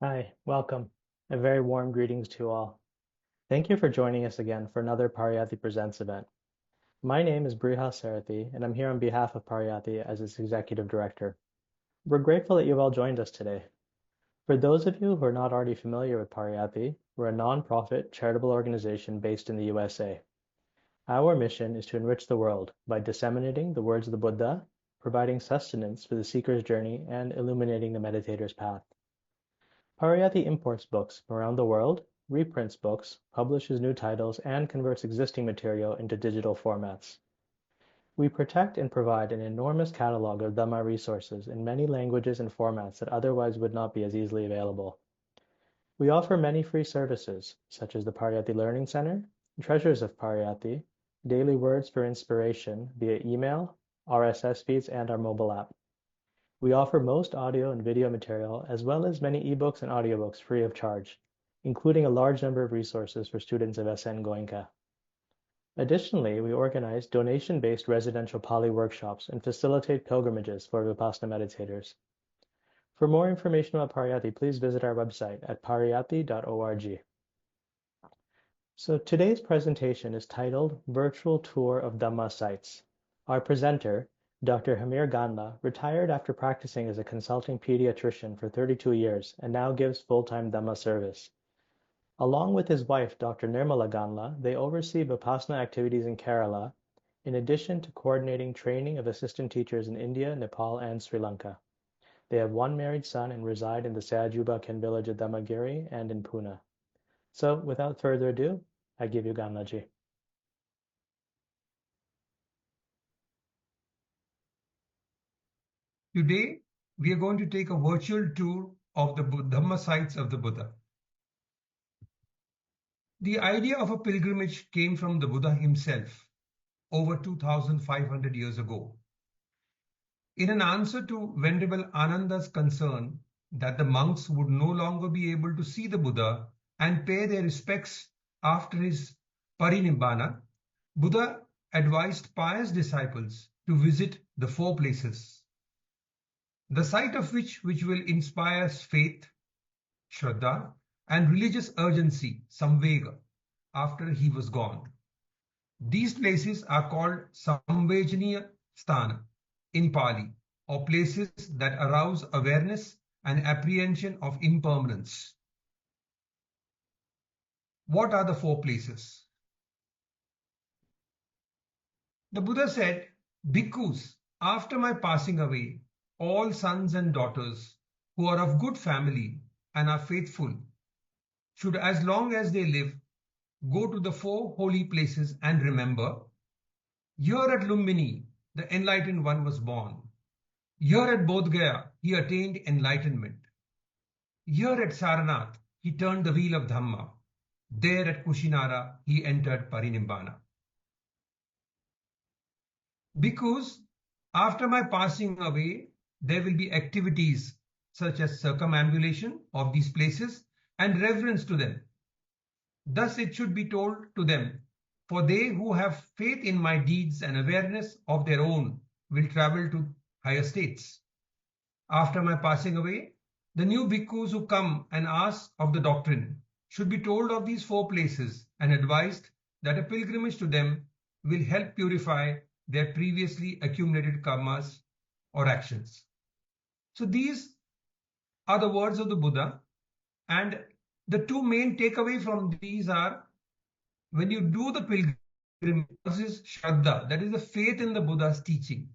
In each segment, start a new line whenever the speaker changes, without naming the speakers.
Hi, welcome. A very warm greetings to all. Thank you for joining us again for another Pariyatti Presents event. My name is Briha Sarathi, and I'm here on behalf of Pariyatti as its Executive Director. We're grateful that you've all joined us today. For those of you who are not already familiar with Pariyatti, we're a non-profit charitable organization based in the USA. Our mission is to enrich the world by disseminating the words of the Buddha, providing sustenance for the seeker's journey, and illuminating the meditator's path. Pariyatti imports books from around the world, reprints books, publishes new titles, and converts existing material into digital formats. We protect and provide an enormous catalog of Dhamma resources in many languages and formats that otherwise would not be as easily available. We offer many free services, such as the Pariyatti Learning Center, Treasures of Pariyatti, daily words for inspiration via email, RSS feeds, and our mobile app. We offer most audio and video material, as well as many eBooks and audiobooks free of charge, including a large number of resources for students of SN Goenka. Additionally, we organize donation-based residential Pāli workshops and facilitate pilgrimages for Vipassana meditators. For more information about Pariyatti, please visit our website at pariyatti.org. So today's presentation is titled Virtual Tour of Dhamma Sites. Our presenter, Dr. Hamir Ganla, retired after practicing as a consulting pediatrician for 32 years and now gives full-time Dhamma service. Along with his wife, Dr. Nirmala Ganla, they oversee Vipassana activities in Kerala, in addition to coordinating training of assistant teachers in India, Nepal, and Sri Lanka. They have one married son and reside in the Sayajuba Ken village at Dhammagiri and in Pune. So, without further ado, I give you Ganlaji.
Today, we are going to take a virtual tour of the Dhamma sites of the Buddha. The idea of a pilgrimage came from the Buddha himself over 2,500 years ago. In an answer to Venerable Ananda's concern that the monks would no longer be able to see the Buddha and pay their respects after his parinibbana, Buddha advised pious disciples to visit the four places, the sight of which will inspire faith, Shraddha, and religious urgency, Samvega, after he was gone. These places are called Samvejaniya Sthana in Pāli, or places that arouse awareness and apprehension of impermanence. What are the four places? The Buddha said, Bhikkhus, after my passing away, all sons and daughters who are of good family and are faithful should, as long as they live, go to the four holy places and remember, here at Lumbini, the enlightened one was born. Here at Bodh Gaya, he attained enlightenment. Here at Saranath, he turned the wheel of Dhamma. There at Kushinara, he entered Parinibbana. Because after my passing away, there will be activities such as circumambulation of these places and reverence to them. Thus it should be told to them, for they who have faith in my deeds and awareness of their own will travel to higher states. After my passing away, the new bhikkhus who come and ask of the doctrine should be told of these four places and advised that a pilgrimage to them will help purify their previously accumulated karmas or actions. So these are the words of the Buddha, and the two main takeaway from these are, when you do the pilgrimage, this is Shraddha, that is the faith in the Buddha's teaching.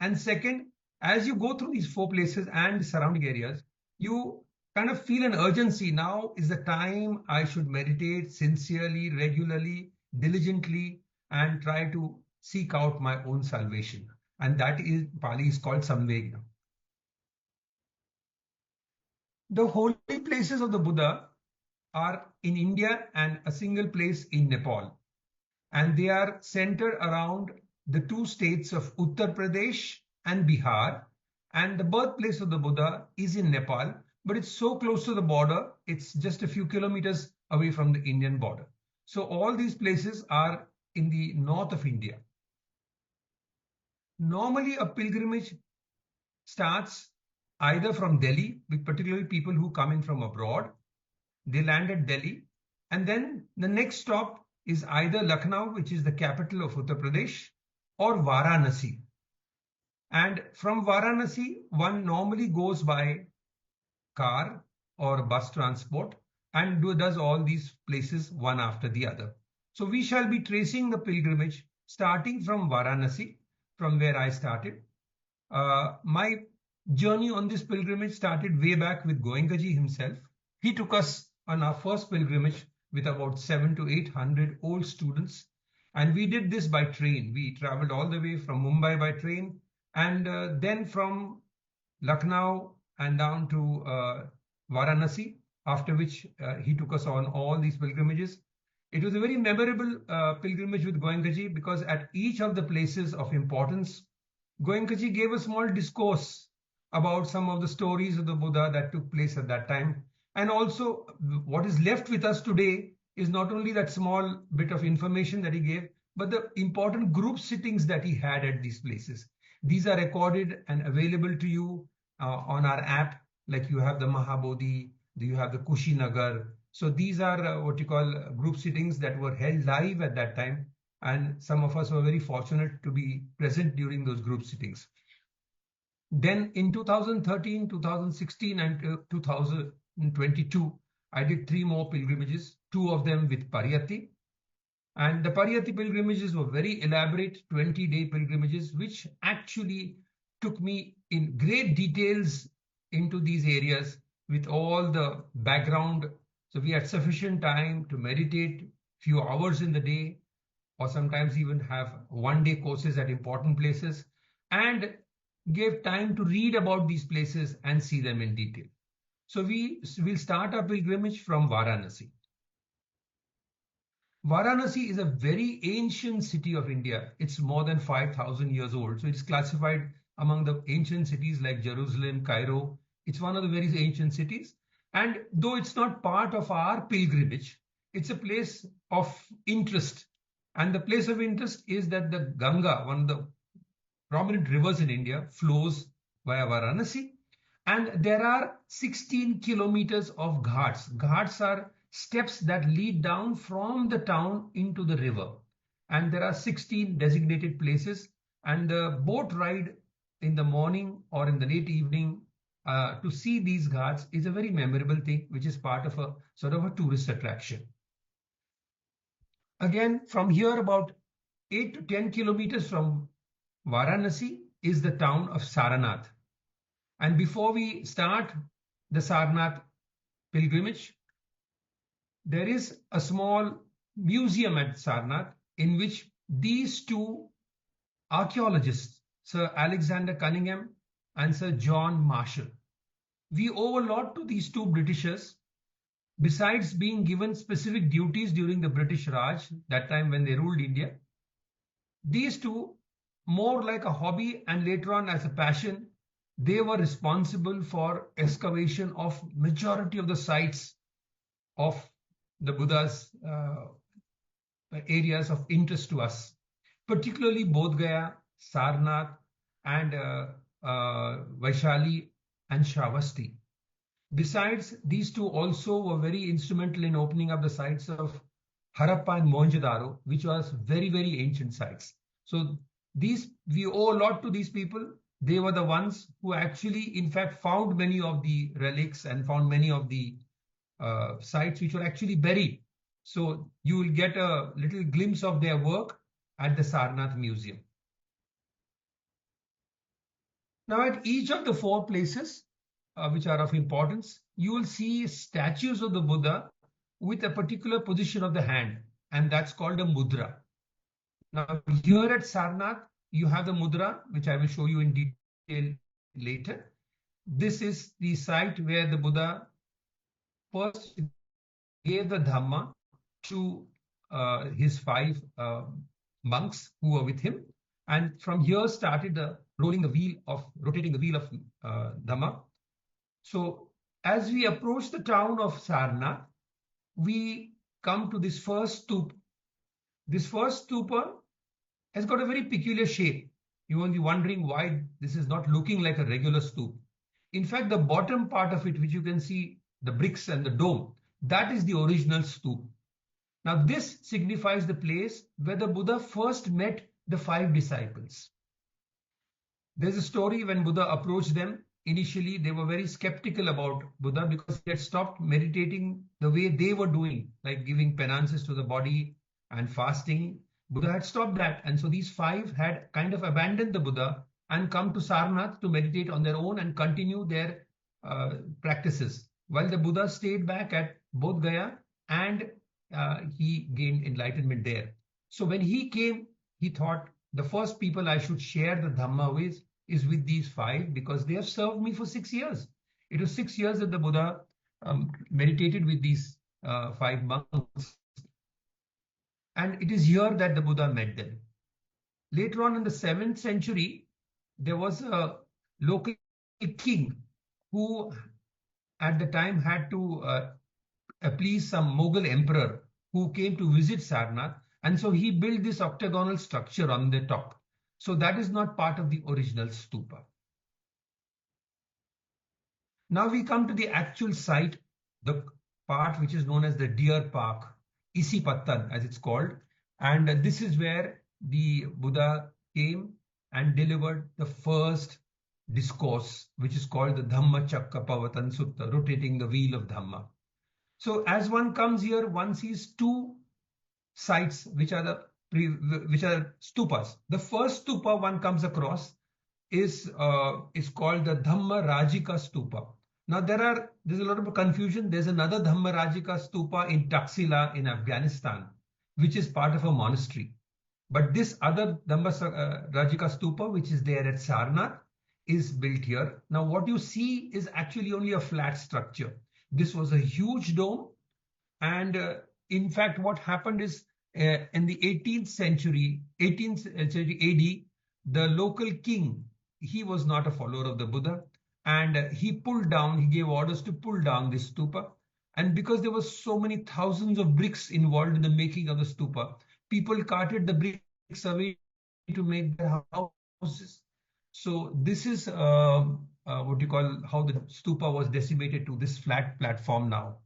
And second, as you go through these four places and surrounding areas, you kind of feel an urgency. Now is the time I should meditate sincerely, regularly, diligently, and try to seek out my own salvation. And that is, Pāli is called Samvegna. The holy places of the Buddha are in India and a single place in Nepal. And they are centered around the two states of Uttar Pradesh and Bihar. And the birthplace of the Buddha is in Nepal, but it's so close to the border, it's just a few kilometers away from the Indian border. So all these places are in the north of India. Normally, a pilgrimage starts either from Delhi, particularly people who come in from abroad. They land at Delhi, and then the next stop is either Lucknow, which is the capital of Uttar Pradesh, or Varanasi. And from Varanasi, one normally goes by car or bus transport and does all these places one after the other. So we shall be tracing the pilgrimage starting from Varanasi, from where I started. My journey on this pilgrimage started way back with Goenkaji himself. He took us on our first pilgrimage with about 700 to 800 old students. And we did this by train. We traveled all the way from Mumbai by train, and then from Lucknow and down to Varanasi, after which he took us on all these pilgrimages. It was a very memorable pilgrimage with Goenkaji, because at each of the places of importance, Goenkaji gave a small discourse about some of the stories of the Buddha that took place at that time. And also, what is left with us today is not only that small bit of information that he gave, but the important group sittings that he had at these places. These are recorded and available to you on our app. Like you have the Mahabodhi, you have the Kushinagar. So these are what you call group sittings that were held live at that time. And some of us were very fortunate to be present during those group sittings. Then in 2013, 2016, and 2022, I did 3 more pilgrimages, 2 of them with Pariyatti. And the Pariyatti pilgrimages were very elaborate 20-day pilgrimages, which actually took me in great details into these areas with all the background. So we had sufficient time to meditate few hours in the day, or sometimes even have one-day courses at important places, and gave time to read about these places and see them in detail. So we will start our pilgrimage from Varanasi. Varanasi is a very ancient city of India. It's more than 5,000 years old. So it's classified among the ancient cities like Jerusalem, Cairo. It's one of the very ancient cities. And though it's not part of our pilgrimage, it's a place of interest. And the place of interest is that the Ganga, one of the prominent rivers in India, flows via Varanasi. And there are 16 kilometers of ghats. Ghats are steps that lead down from the town into the river. And there are 16 designated places. And the boat ride in the morning or in the late evening to see these ghats is a very memorable thing, which is part of a sort of a tourist attraction. Again, from here, about 8 to 10 kilometers from Varanasi is the town of Saranath. And before we start the Sarnath pilgrimage, there is a small museum at Sarnath in which these 2 archaeologists, Sir Alexander Cunningham and Sir John Marshall, we owe a lot to these 2 Britishers. Besides being given specific duties during the British Raj, that time when they ruled India, these 2, more like a hobby and later on as a passion, they were responsible for excavation of majority of the sites of the Buddha's areas of interest to us, particularly Bodh Gaya, Sarnath, and Vaishali and Shravasti. Besides, these 2 also were very instrumental in opening up the sites of Harappa and Mohenjo-daro, which was very, very ancient sites. So these, we owe a lot to these people. They were the ones who actually, in fact, found many of the relics and found many of the sites which were actually buried. So you will get a little glimpse of their work at the Sarnath Museum. Now, at each of the 4 places which are of importance, you will see statues of the Buddha with a particular position of the hand, and that's called a mudra. Now, here at Sarnath, you have the mudra, which I will show you in detail later. This is the site where the Buddha first gave the Dhamma to his 5 monks who were with him. And from here started the rotating the wheel of Dhamma. So as we approach the town of Sarnath, we come to this first stupa. This first stupa has got a very peculiar shape. You will be wondering why this is not looking like a regular stupa. In fact, the bottom part of it, which you can see the bricks and the dome, that is the original stupa. Now, this signifies the place where the Buddha first met the 5 disciples. There's a story when Buddha approached them. Initially, they were very skeptical about Buddha because he had stopped meditating the way they were doing, like giving penances to the body and fasting. Buddha had stopped that. And so these 5 had kind of abandoned the Buddha and come to Sarnath to meditate on their own and continue their practices, while the Buddha stayed back at Bodh Gaya and he gained enlightenment there. So when he came, he thought the first people I should share the Dhamma with is with these 5 because they have served me for 6 years. It was 6 years that the Buddha meditated with these 5 monks. And it is here that the Buddha met them. Later on in the 7th century, there was a local king who at the time had to please some Mughal emperor who came to visit Sarnath. And so he built this octagonal structure on the top. So that is not part of the original stupa. Now we come to the actual site, the part which is known as the Deer Park, Isipattan as it's called. And this is where the Buddha came and delivered the first discourse, which is called the Dhamma Chakkapavatan Sutta, rotating the wheel of Dhamma. So as one comes here, one sees 2 sites which are stupas. The first stupa one comes across is called the Dhamma Rajika Stupa. Now there's a lot of confusion. There's another Dhamma Rajika Stupa in Taxila in Afghanistan, which is part of a monastery. But this other Dhamma Rajika Stupa, which is there at Sarnath, is built here. Now what you see is actually only a flat structure. This was a huge dome. And in fact, what happened is in the 18th century AD, the local king, he was not a follower of the Buddha. And he gave orders to pull down this stupa. And because there were so many thousands of bricks involved in the making of the stupa, people carted the bricks away to make their houses. So this is what you call how the stupa was decimated to this flat platform now.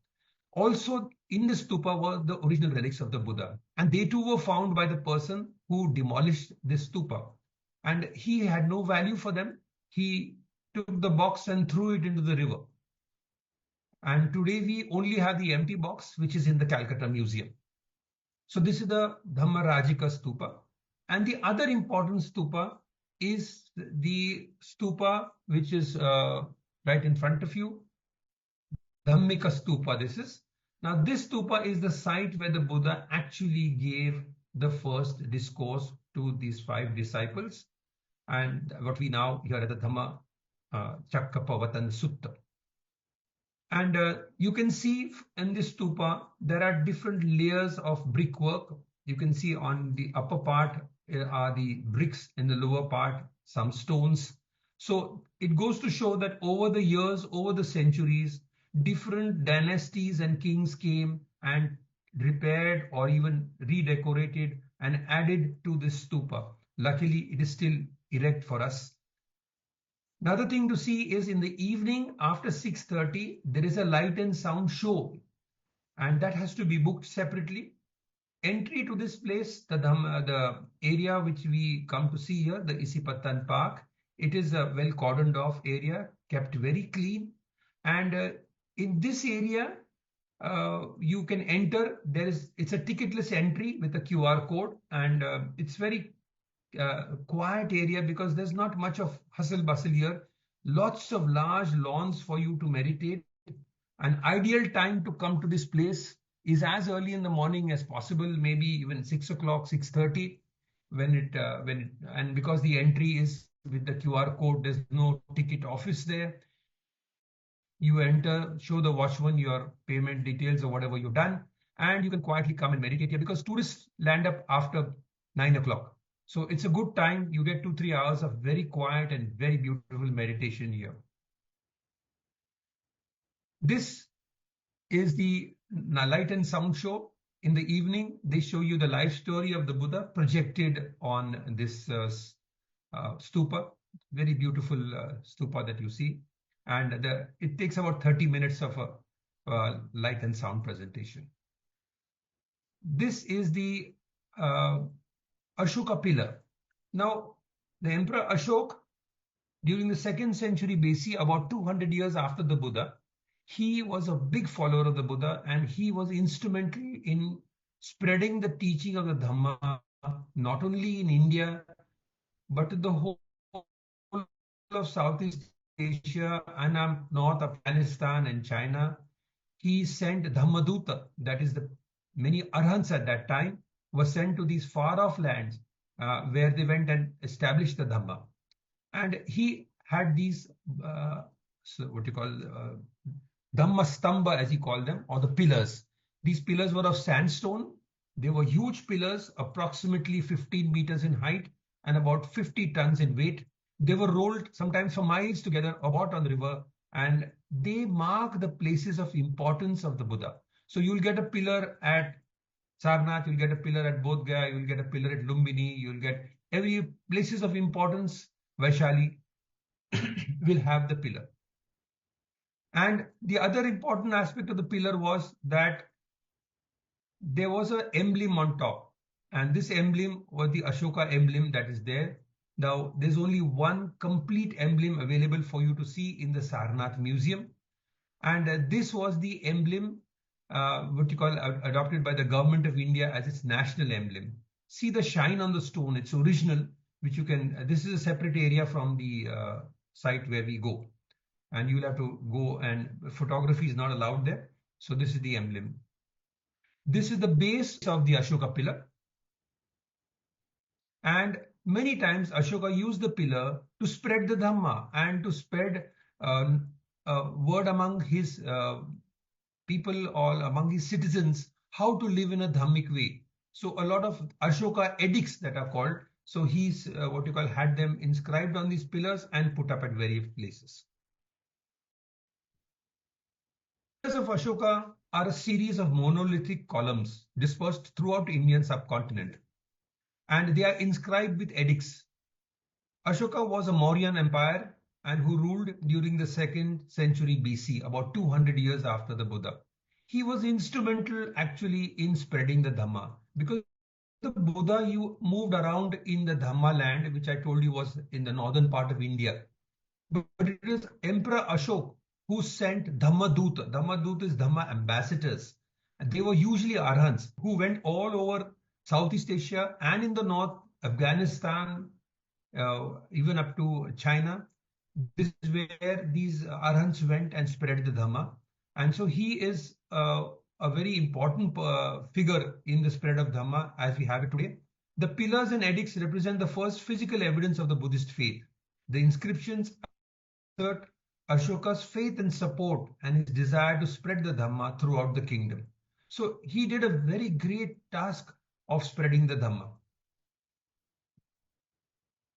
Also in the stupa were the original relics of the Buddha. And they too were found by the person who demolished this stupa. And he had no value for them. He took the box and threw it into the river. And today we only have the empty box, which is in the Calcutta Museum. So this is the Dhamma Rajika Stupa. And the other important stupa is the stupa, which is right in front of you. Dhammika Stupa this is. Now this stupa is the site where the Buddha actually gave the first discourse to these 5 disciples. And what we now hear as the Dhamma Chakkapavatan Sutta. And you can see in this stupa, there are different layers of brickwork. You can see on the upper part are the bricks, in the lower part, some stones. So it goes to show that over the years, over the centuries, different dynasties and kings came and repaired or even redecorated and added to this stupa. Luckily, it is still erect for us. Another thing to see is in the evening after 6:30, there is a light and sound show, and that has to be booked separately. Entry to this place, the area which we come to see here, the Isipattan Park, it is a well cordoned off area, kept very clean. And in this area, you can enter. It's a ticketless entry with a QR code, and it's very quiet area because there's not much of hustle bustle here. Lots of large lawns for you to meditate. An ideal time to come to this place is as early in the morning as possible, maybe even 6 o'clock, 6:30, and because the entry is with the QR code, there's no ticket office there. You enter, show the watchman your payment details or whatever you've done, and you can quietly come and meditate here because tourists land up after 9 o'clock. So it's a good time. You get 2-3 hours of very quiet and very beautiful meditation here. This is the light and sound show. In the evening, they show you the life story of the Buddha projected on this stupa. Very beautiful stupa that you see. and it takes about 30 minutes of a light and sound presentation. This is the Ashoka pillar. Now, the Emperor Ashok, during the 2nd century BC, about 200 years after the Buddha, he was a big follower of the Buddha, and he was instrumental in spreading the teaching of the Dhamma, not only in India, but to the whole of Southeast Asia and North Afghanistan and China. He sent Dhammaduta, that is the many arhants at that time were sent to these far off lands where they went and established the Dhamma. And he had these, what you call, Dhamma Stamba, as he called them, or the pillars. These pillars were of sandstone. They were huge pillars, approximately 15 meters in height and about 50 tons in weight. They were rolled sometimes for miles together about on the river, and they mark the places of importance of the Buddha. So you'll get a pillar at Sarnath, you'll get a pillar at Bodh Gaya, you'll get a pillar at Lumbini, you'll get every places of importance. Vaishali will have the pillar. And the other important aspect of the pillar was that there was an emblem on top, and this emblem was the Ashoka emblem that is there. Now, there's only one complete emblem available for you to see in the Sarnath Museum, and this was the emblem, what you call adopted by the government of India as its national emblem. See the shine on the stone; it's original, which you can. This is a separate area from the site where we go, and you'll have to go, and photography is not allowed there. So this is the emblem. This is the base of the Ashoka pillar. And many times Ashoka used the pillar to spread the Dhamma and to spread word among his people or among his citizens how to live in a Dhammic way. So a lot of Ashoka edicts that are called. So he's what you call had them inscribed on these pillars and put up at various places. Pillars of Ashoka are a series of monolithic columns dispersed throughout the Indian subcontinent, and they are inscribed with edicts. Ashoka was a Mauryan empire and who ruled during the 2nd century BC, about 200 years after the Buddha. He was instrumental actually in spreading the Dhamma, because the Buddha moved around in the Dhamma land, which I told you was in the northern part of India. But it is Emperor Ashok who sent Dhammaduta. Dhammaduta is Dhamma ambassadors. And they were usually arhants who went all over Southeast Asia and in the north, Afghanistan, even up to China. This is where these arhants went and spread the Dhamma. And so he is a very important figure in the spread of Dhamma as we have it today. The pillars and edicts represent the first physical evidence of the Buddhist faith. The inscriptions assert Ashoka's faith and support and his desire to spread the Dhamma throughout the kingdom. So he did a very great task of spreading the Dhamma.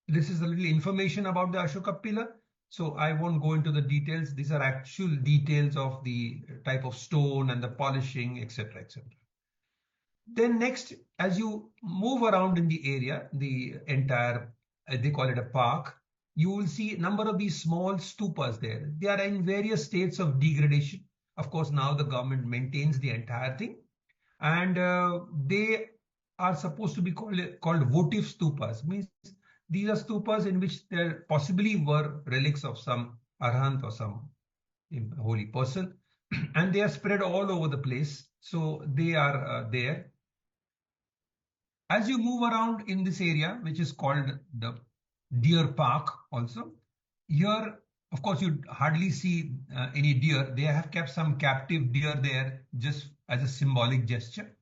This is a little information about the Ashoka pillar. So I won't go into the details. These are actual details of the type of stone and the polishing, etc., etc. Then next, as you move around in the area, the entire, they call it a park, you will see a number of these small stupas there. They are in various states of degradation. Of course, now the government maintains the entire thing, and they are supposed to be called votive stupas. Means these are stupas in which there possibly were relics of some arhant or some holy person, and they are spread all over the place. So they are there. As you move around in this area, which is called the Deer Park also, here, of course, you hardly see any deer. They have kept some captive deer there just as a symbolic gesture.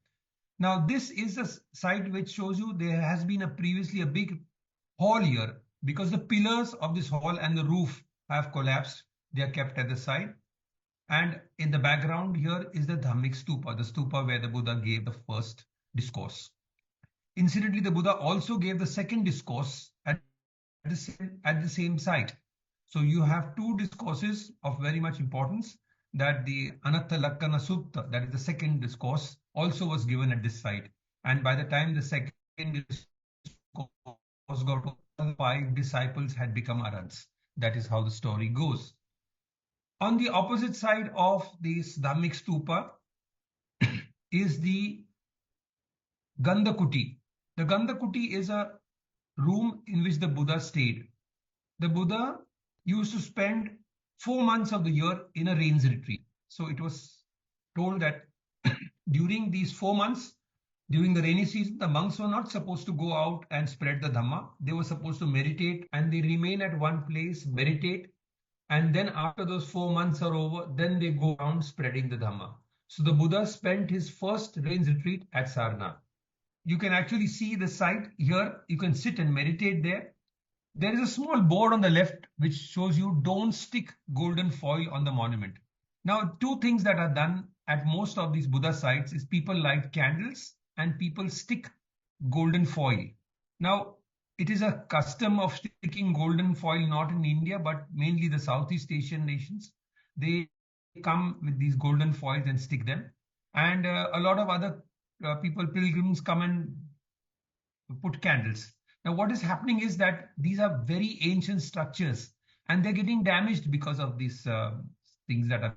Now, this is a site which shows you there has been previously a big hall here, because the pillars of this hall and the roof have collapsed. They are kept at the side. And in the background here is the Dhammic stupa, the stupa where the Buddha gave the first discourse. Incidentally, the Buddha also gave the second discourse at the same site. So you have two discourses of very much importance, that the Anatta Lakkana Sutta, that is the second discourse, also was given at this site. And by the time the second discourse got over, 5 disciples had become arhants. That is how the story goes. On the opposite side of this Dhammik Stupa is the Gandhakuti. The Gandhakuti is a room in which the Buddha stayed. The Buddha used to spend 4 months of the year in a rains retreat. So it was told that during these 4 months, during the rainy season, the monks were not supposed to go out and spread the Dhamma. They were supposed to meditate, and they remain at one place, meditate, and then after those 4 months are over, then they go around spreading the Dhamma. So the Buddha spent his first rains retreat at Sarnath. You can actually see the site here. You can sit and meditate there. There is a small board on the left which shows you don't stick golden foil on the monument. Now, two things that are done at most of these Buddha sites is people light candles and people stick golden foil. Now, it is a custom of sticking golden foil not in India, but mainly the Southeast Asian nations. They come with these golden foils and stick them. And a lot of other people, pilgrims, come and put candles. Now, what is happening is that these are very ancient structures and they're getting damaged because of these things that are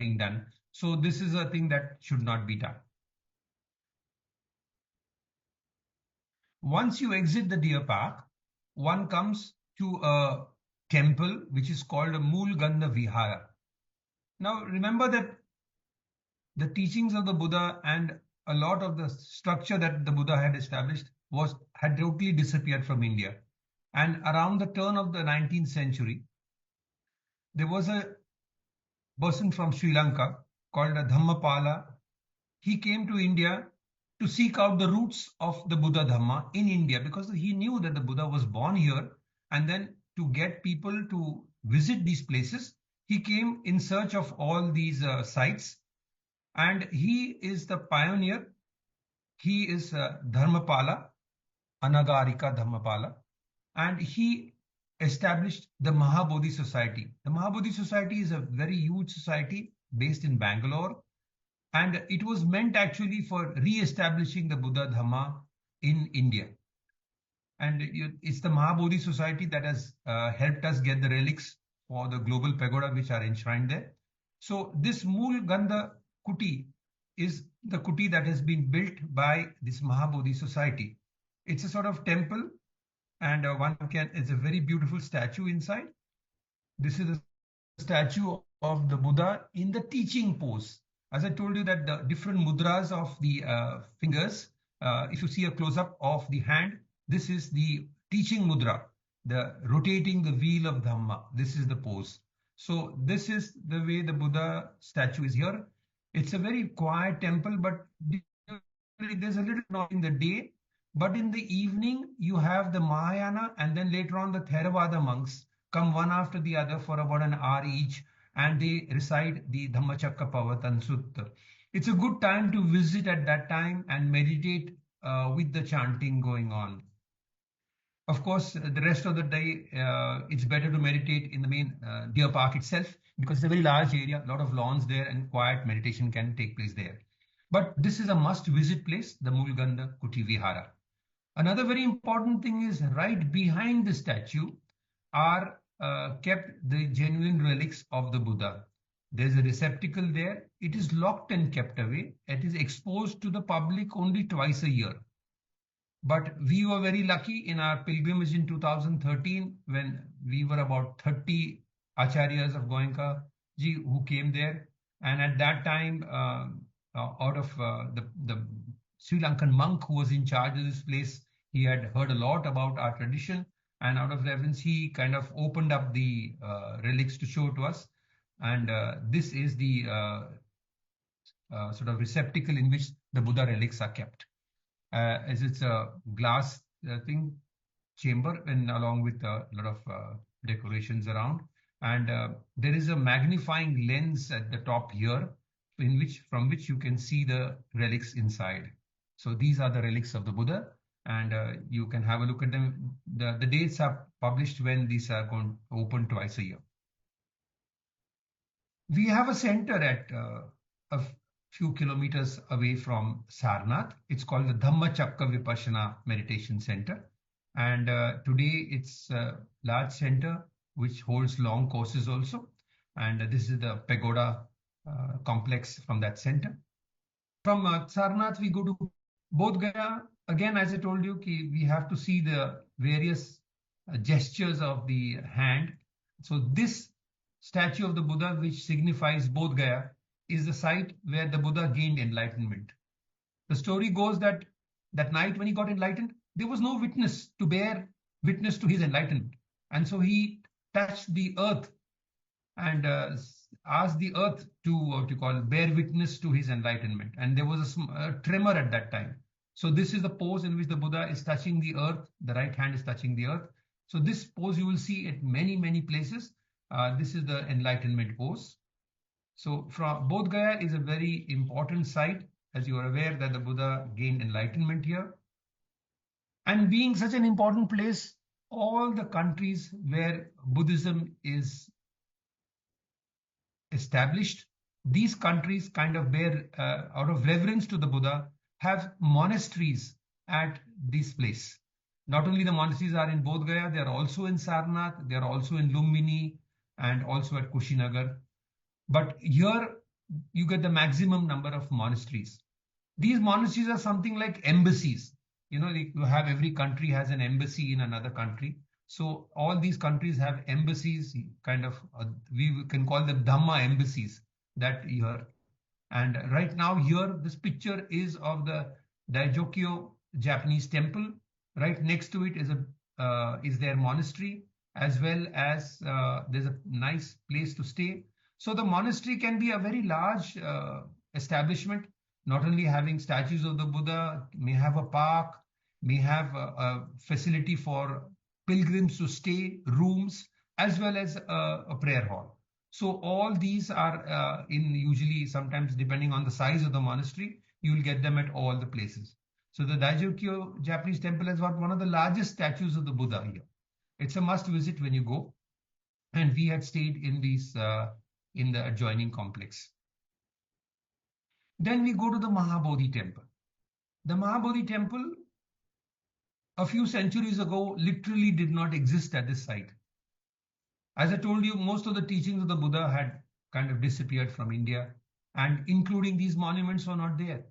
being done. So this is a thing that should not be done. Once you exit the deer park, one comes to a temple which is called a Mool Gandha Vihara. Now, remember that the teachings of the Buddha and a lot of the structure that the Buddha had established had totally disappeared from India. And around the turn of the 19th century, there was a person from Sri Lanka called Pāli. He came to India to seek out the roots of the Buddha Dhamma in India, because he knew that the Buddha was born here, and then to get people to visit these places, he came in search of all these sites, and he is the pioneer. He is Dharmapala, Anagarika Dhamapala, and he established the Mahabodhi Society. The Mahabodhi Society is a very huge society based in Bangalore, and it was meant actually for re-establishing the Buddha Dhamma in India. And it's the Mahabodhi Society that has helped us get the relics for the global pagoda which are enshrined there. So this Mool Gandha Kuti is the kuti that has been built by this Mahabodhi Society. It's a sort of temple, and it's a very beautiful statue inside. This is a statue of the Buddha in the teaching pose. As I told you that the different mudras of the fingers, if you see a close-up of the hand, this is the teaching mudra, the rotating the wheel of Dhamma. This is the pose. So this is the way the Buddha statue is here. It's a very quiet temple, but there's a little noise in the day. But in the evening, you have the Mahayana, and then later on the Theravada monks come one after the other for about an hour each, and they recite the Dhammacakkappavattana Sutta. It's a good time to visit at that time and meditate with the chanting going on. Of course, the rest of the day, it's better to meditate in the main deer park itself, because it's a very large area, a lot of lawns there, and quiet meditation can take place there. But this is a must-visit place, the Mool Gandha Kuti Vihara. Another very important thing is right behind the statue are kept the genuine relics of the Buddha. There's a receptacle there. It is locked and kept away. It is exposed to the public only twice a year. But we were very lucky in our pilgrimage in 2013, when we were about 30 acharyas of Goenka ji who came there. And at that time, out of the Sri Lankan monk who was in charge of this place, he had heard a lot about our tradition, and out of reverence, he kind of opened up the relics to show to us. And this is the sort of receptacle in which the Buddha relics are kept. As it's a glass chamber, and along with a lot of decorations around. And there is a magnifying lens at the top here, from which you can see the relics inside. So these are the relics of the Buddha, and you can have a look at them. The dates are published when these are going to open twice a year. We have a center at a few kilometers away from Sarnath. It's called the Dhammacakka Vipassana Meditation Center. And today it's a large center which holds long courses also. And this is the pagoda complex from that center. From Sarnath, we go to Bodh Gaya. Again, as I told you, we have to see the various gestures of the hand. So this statue of the Buddha, which signifies Bodh Gaya, is the site where the Buddha gained enlightenment. The story goes that that night when he got enlightened, there was no witness to bear witness to his enlightenment. And so he touched the earth and asked the earth to what you call bear witness to his enlightenment. And there was a tremor at that time. So this is the pose in which the Buddha is touching the earth. The right hand is touching the earth. So this pose you will see at many, many places. This is the enlightenment pose. So from Bodh Gaya is a very important site, as you are aware that the Buddha gained enlightenment here. And being such an important place, all the countries where Buddhism is established, these countries kind of bear, out of reverence to the Buddha, have monasteries at this place. Not only the monasteries are in Bodh Gaya, they are also in Sarnath, they are also in Lumbini, and also at Kushinagar. But here you get the maximum number of monasteries. These monasteries are something like embassies. You have every country has an embassy in another country. So all these countries have embassies, kind of, we can call them Dhamma embassies that here. And right now here, this picture is of the Daijokyo Japanese temple. Right next to it is their monastery, as well as there's a nice place to stay. So the monastery can be a very large establishment, not only having statues of the Buddha, may have a park, may have a facility for pilgrims to stay, rooms, as well as a prayer hall. So all these are usually, sometimes depending on the size of the monastery, you will get them at all the places. So the Daijokyo Japanese temple has got one of the largest statues of the Buddha here. It's a must visit when you go. And we had stayed in these in the adjoining complex. Then we go to the Mahabodhi temple. The Mahabodhi temple, a few centuries ago, literally did not exist at this site. As I told you, most of the teachings of the Buddha had kind of disappeared from India, and including these monuments were not there.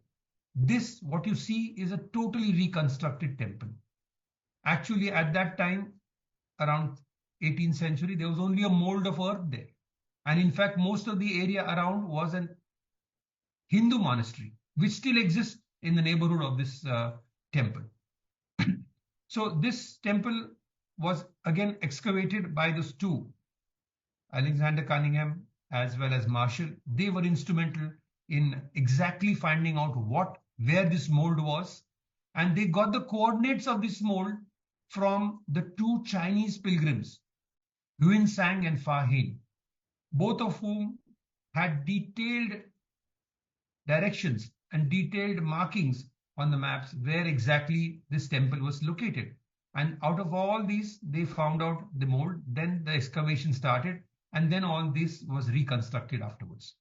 This, what you see, is a totally reconstructed temple. Actually, at that time, around 18th century, there was only a mold of earth there. And in fact, most of the area around was an Hindu monastery, which still exists in the neighborhood of this temple. So this temple was again excavated by those two, Alexander Cunningham as well as Marshall. They were instrumental in exactly finding out where this mold was. And they got the coordinates of this mold from the two Chinese pilgrims, Huin Sang and Fa Hin, both of whom had detailed directions and detailed markings on the maps where exactly this temple was located. And out of all these, they found out the mold, then the excavation started, and then all this was reconstructed afterwards.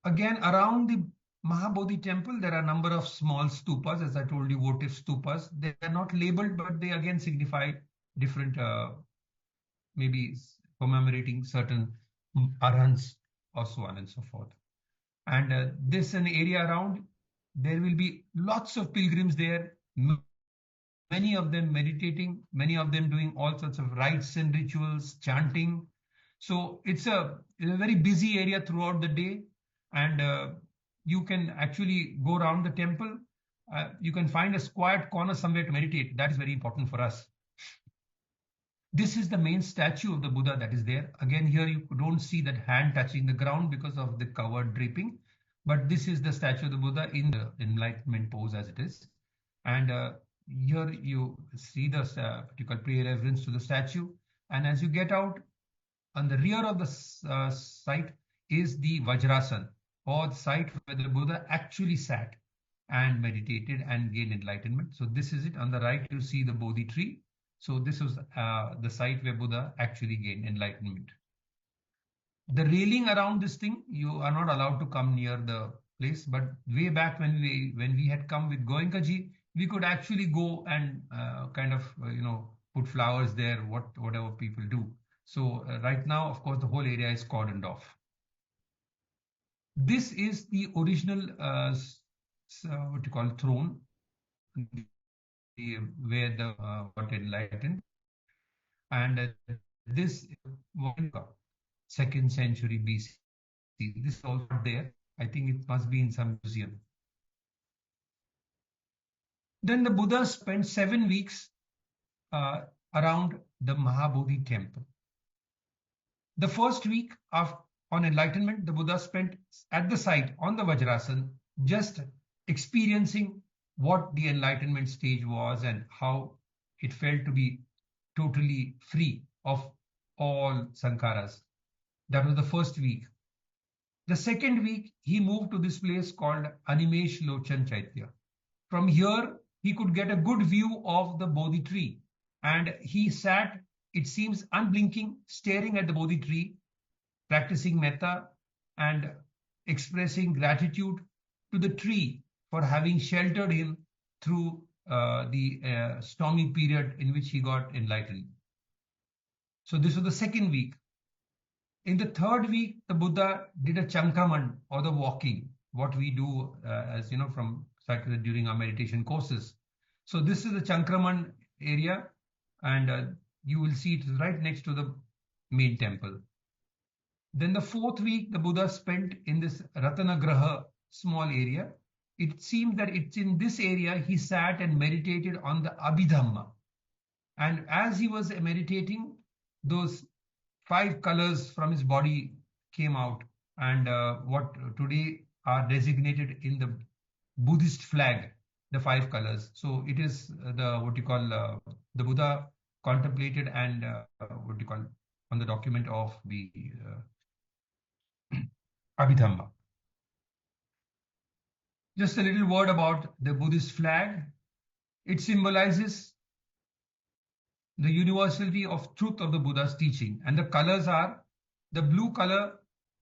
Again, around the Mahabodhi temple, there are a number of small stupas, as I told you, votive stupas. They are not labeled, but they again signify different, maybe commemorating certain arhants or so on and so forth. And this an area around, there will be lots of pilgrims there, many of them meditating, many of them doing all sorts of rites and rituals, chanting. So it's a very busy area throughout the day, and you can actually go around the temple. You can find a quiet corner somewhere to meditate. That is very important for us. This is the main statue of the Buddha that is there. Again, here you don't see that hand touching the ground because of the covered draping, but this is the statue of the Buddha in the enlightenment pose as it is. And here you see the what you call pray reverence to the statue. And as you get out, on the rear of the site is the Vajrasan, or the site where the Buddha actually sat and meditated and gained enlightenment. So this is it. On the right, you see the Bodhi tree. So this was the site where Buddha actually gained enlightenment. The railing around this thing, you are not allowed to come near the place. But way back when we had come with Goenkaji, we could actually go and kind of put flowers there, whatever people do. So right now, of course, the whole area is cordoned off. This is the original, what you call throne, where the got enlightened, and this was 2nd century BC. This is also there. I think it must be in some museum. Then the Buddha spent 7 weeks around the Mahabodhi temple. The first week on enlightenment, the Buddha spent at the site on the Vajrasan, just experiencing what the enlightenment stage was and how it felt to be totally free of all sankharas. That was the first week. The second week, he moved to this place called Animesh Lochan Chaitya. From here, he could get a good view of the Bodhi tree. And he sat, it seems, unblinking, staring at the Bodhi tree, practicing metta and expressing gratitude to the tree for having sheltered him through the stormy period in which he got enlightened. So this was the second week. In the third week, the Buddha did a chankraman, or the walking, what we do as you know from during our meditation courses. So this is the chankraman area, and you will see it right next to the main temple. Then the fourth week, the Buddha spent in this Ratanagraha small area. It seems that it's in this area he sat and meditated on the Abhidhamma. And as he was meditating, those 5 colors from his body came out, and what today are designated in the Buddhist flag, the 5 colors. So it is the Buddha contemplated and on the document of the Abhidhamma. Just a little word about the Buddhist flag. It symbolizes the universality of truth of the Buddha's teaching. And the colors are, the blue color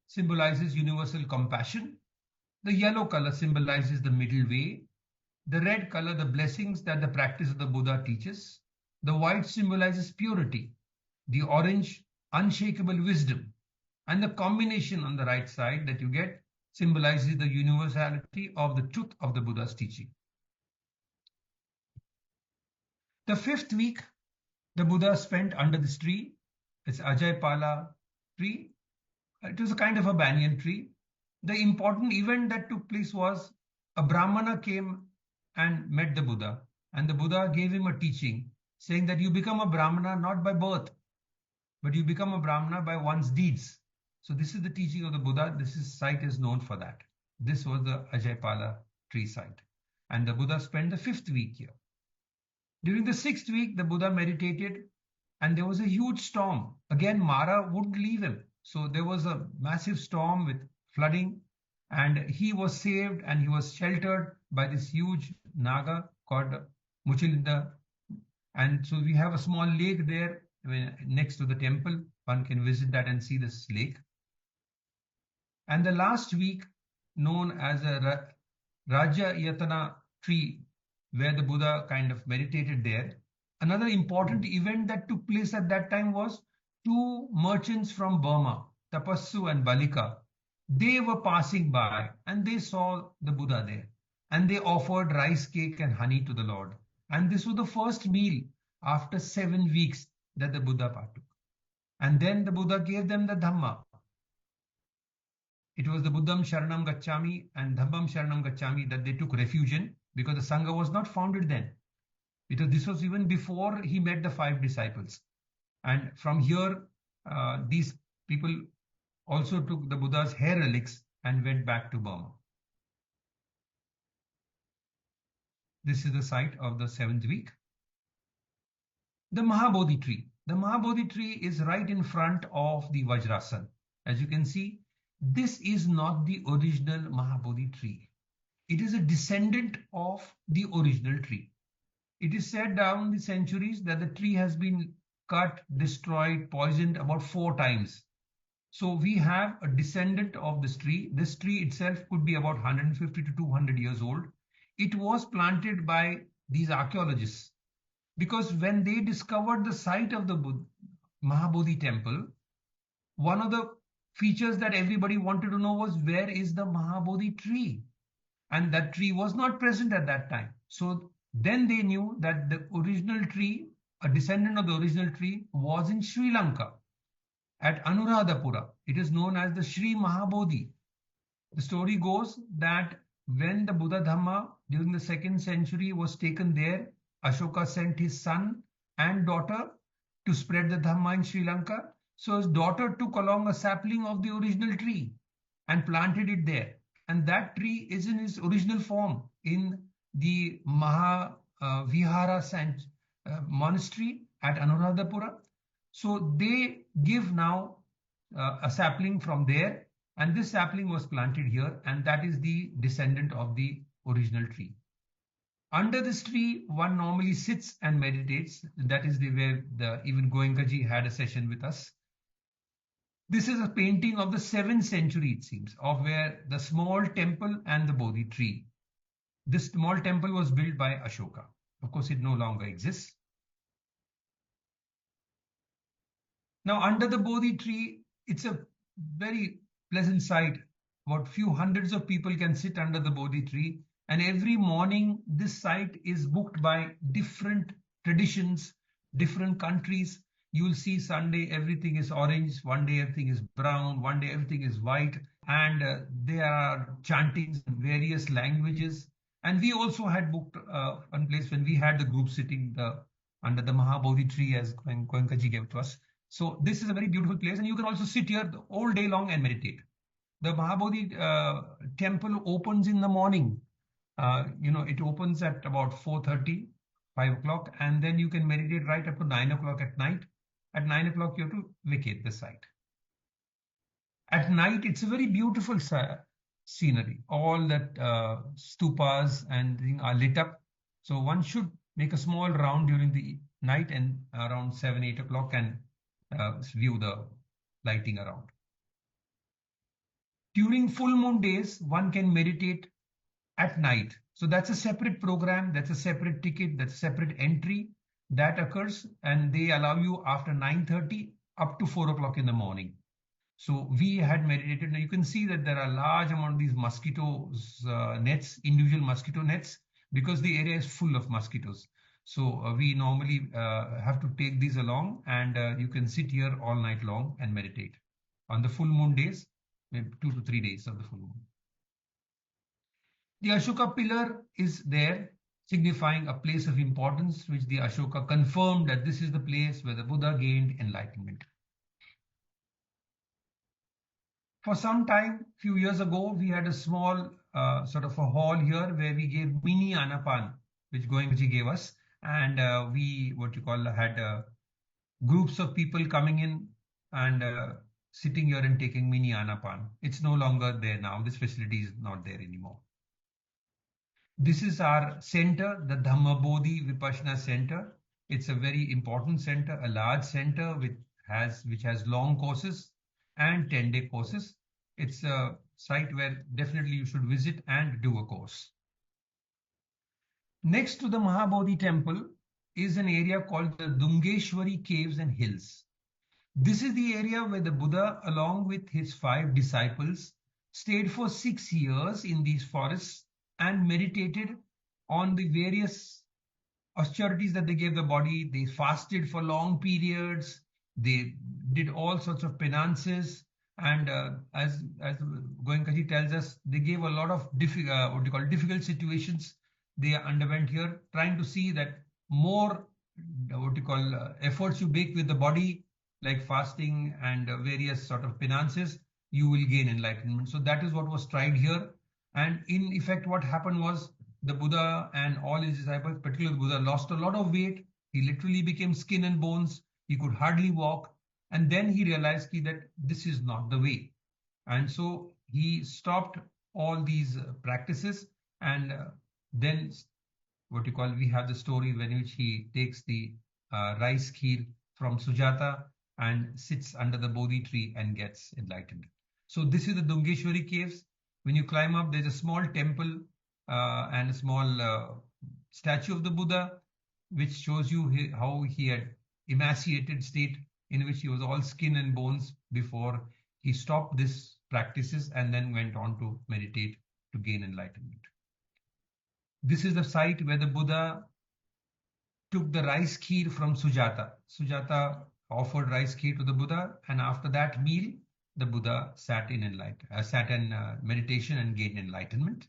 symbolizes universal compassion. The yellow color symbolizes the middle way. The red color, the blessings that the practice of the Buddha teaches. The white symbolizes purity. The orange, unshakable wisdom. And the combination on the right side that you get symbolizes the universality of the truth of the Buddha's teaching. The 5th week, the Buddha spent under this tree. It's Ajayapala tree. It was a kind of a banyan tree. The important event that took place was a Brahmana came and met the Buddha, and the Buddha gave him a teaching saying that you become a Brahmana not by birth, but you become a Brahmana by one's deeds. So this is the teaching of the Buddha. This site is known for that. This was the Ajayapala tree site. And the Buddha spent the 5th week here. During the 6th week, the Buddha meditated, and there was a huge storm. Again, Mara wouldn't leave him. So there was a massive storm with flooding, and he was saved and he was sheltered by this huge Naga called Muchilinda. And so we have a small lake there next to the temple. One can visit that and see this lake. And the last week, known as a Raja Yatana tree, where the Buddha kind of meditated there. Another important event that took place at that time was 2 merchants from Burma, Tapassu and Balika. They were passing by and they saw the Buddha there. And they offered rice cake and honey to the Lord. And this was the first meal after 7 weeks that the Buddha partook. And then the Buddha gave them the Dhamma. It was the Buddham Sharanam Gacchami and Dhammam Sharanam Gacchami that they took refuge in, because the Sangha was not founded then. Because this was even before he met the 5 disciples. And from here, these people also took the Buddha's hair relics and went back to Burma. This is the site of the 7th week. The Mahabodhi tree. The Mahabodhi tree is right in front of the Vajrasan. As you can see, this is not the original Mahabodhi tree. It is a descendant of the original tree. It is said down the centuries that the tree has been cut, destroyed, poisoned about 4 times. So we have a descendant of this tree. This tree itself could be about 150 to 200 years old. It was planted by these archaeologists because when they discovered the site of the Mahabodhi temple, one of the features that everybody wanted to know was, where is the Mahabodhi tree? And that tree was not present at that time. So then they knew that the original tree, a descendant of the original tree, was in Sri Lanka at Anuradhapura. It is known as the Sri Mahabodhi. The story goes that when the Buddha Dhamma during the 2nd century was taken there, Ashoka sent his son and daughter to spread the Dhamma in Sri Lanka. So his daughter took along a sapling of the original tree and planted it there. And that tree is in its original form in the Vihara monastery at Anuradhapura. So they give now a sapling from there, and this sapling was planted here, and that is the descendant of the original tree. Under this tree, one normally sits and meditates. That is where even Goenkaji had a session with us. This is a painting of the 7th century, it seems, of where the small temple and the Bodhi tree. This small temple was built by Ashoka. Of course, it no longer exists. Now, under the Bodhi tree, it's a very pleasant sight. About few hundreds of people can sit under the Bodhi tree. And every morning, this site is booked by different traditions, different countries. You will see Sunday, everything is orange. One day, everything is brown. One day, everything is white. And there are chantings in various languages. And we also had booked one place when we had the group sitting under the Mahabodhi tree, as Goenkaji gave to us. So this is a very beautiful place. And you can also sit here all day long and meditate. The Mahabodhi temple opens in the morning. It opens at about 4:30, 5 o'clock, and then you can meditate right up to 9 o'clock at night. At 9 o'clock, you have to vacate the site. At night, it's a very beautiful scenery. All that stupas and things are lit up. So one should make a small round during the night and around 7, 8 o'clock and view the lighting around. During full moon days, one can meditate at night. So that's a separate program, that's a separate ticket, that's a separate entry that occurs, and they allow you after 9:30 up to 4 o'clock in the morning. So we had meditated. Now you can see that there are a large amount of these mosquitoes nets, individual mosquito nets, because the area is full of mosquitoes. So we normally have to take these along, and you can sit here all night long and meditate. On the full moon days, maybe 2 to 3 days of the full moon. The Ashoka pillar is there, signifying a place of importance, which the Ashoka confirmed that this is the place where the Buddha gained enlightenment. For some time, few years ago, we had a small sort of a hall here where we gave mini Anapan, which Goenkaji gave us. And we, had groups of people coming in and sitting here and taking mini Anapan. It's no longer there now. This facility is not there anymore. This is our center, the Dhamma Bodhi Vipassana Center. It's a very important center, a large center which has long courses and 10-day courses. It's a site where definitely you should visit and do a course. Next to the Mahabodhi temple is an area called the Dungeshwari Caves and Hills. This is the area where the Buddha, along with his 5 disciples, stayed for 6 years in these forests and meditated on the various austerities that they gave the body. They fasted for long periods. They did all sorts of penances. And as Goenkaji tells us, they gave a lot of difficult situations they underwent here, trying to see that more efforts you make with the body, like fasting and various sort of penances, you will gain enlightenment. So that is what was tried here. And in effect, what happened was the Buddha and all his disciples, particularly the Buddha, lost a lot of weight. He literally became skin and bones. He could hardly walk. And then he realized that this is not the way. And so he stopped all these practices. And then we have the story in which he takes the rice kheer from Sujata and sits under the Bodhi tree and gets enlightened. So this is the Dungeshwari caves. When you climb up, there's a small temple and a small statue of the Buddha, which shows you how he had emaciated state in which he was all skin and bones before he stopped this practices and then went on to meditate to gain enlightenment. This is the site where the Buddha took the rice kheer from Sujata. Sujata offered rice kheer to the Buddha, and after that meal, the Buddha sat in meditation and gained enlightenment.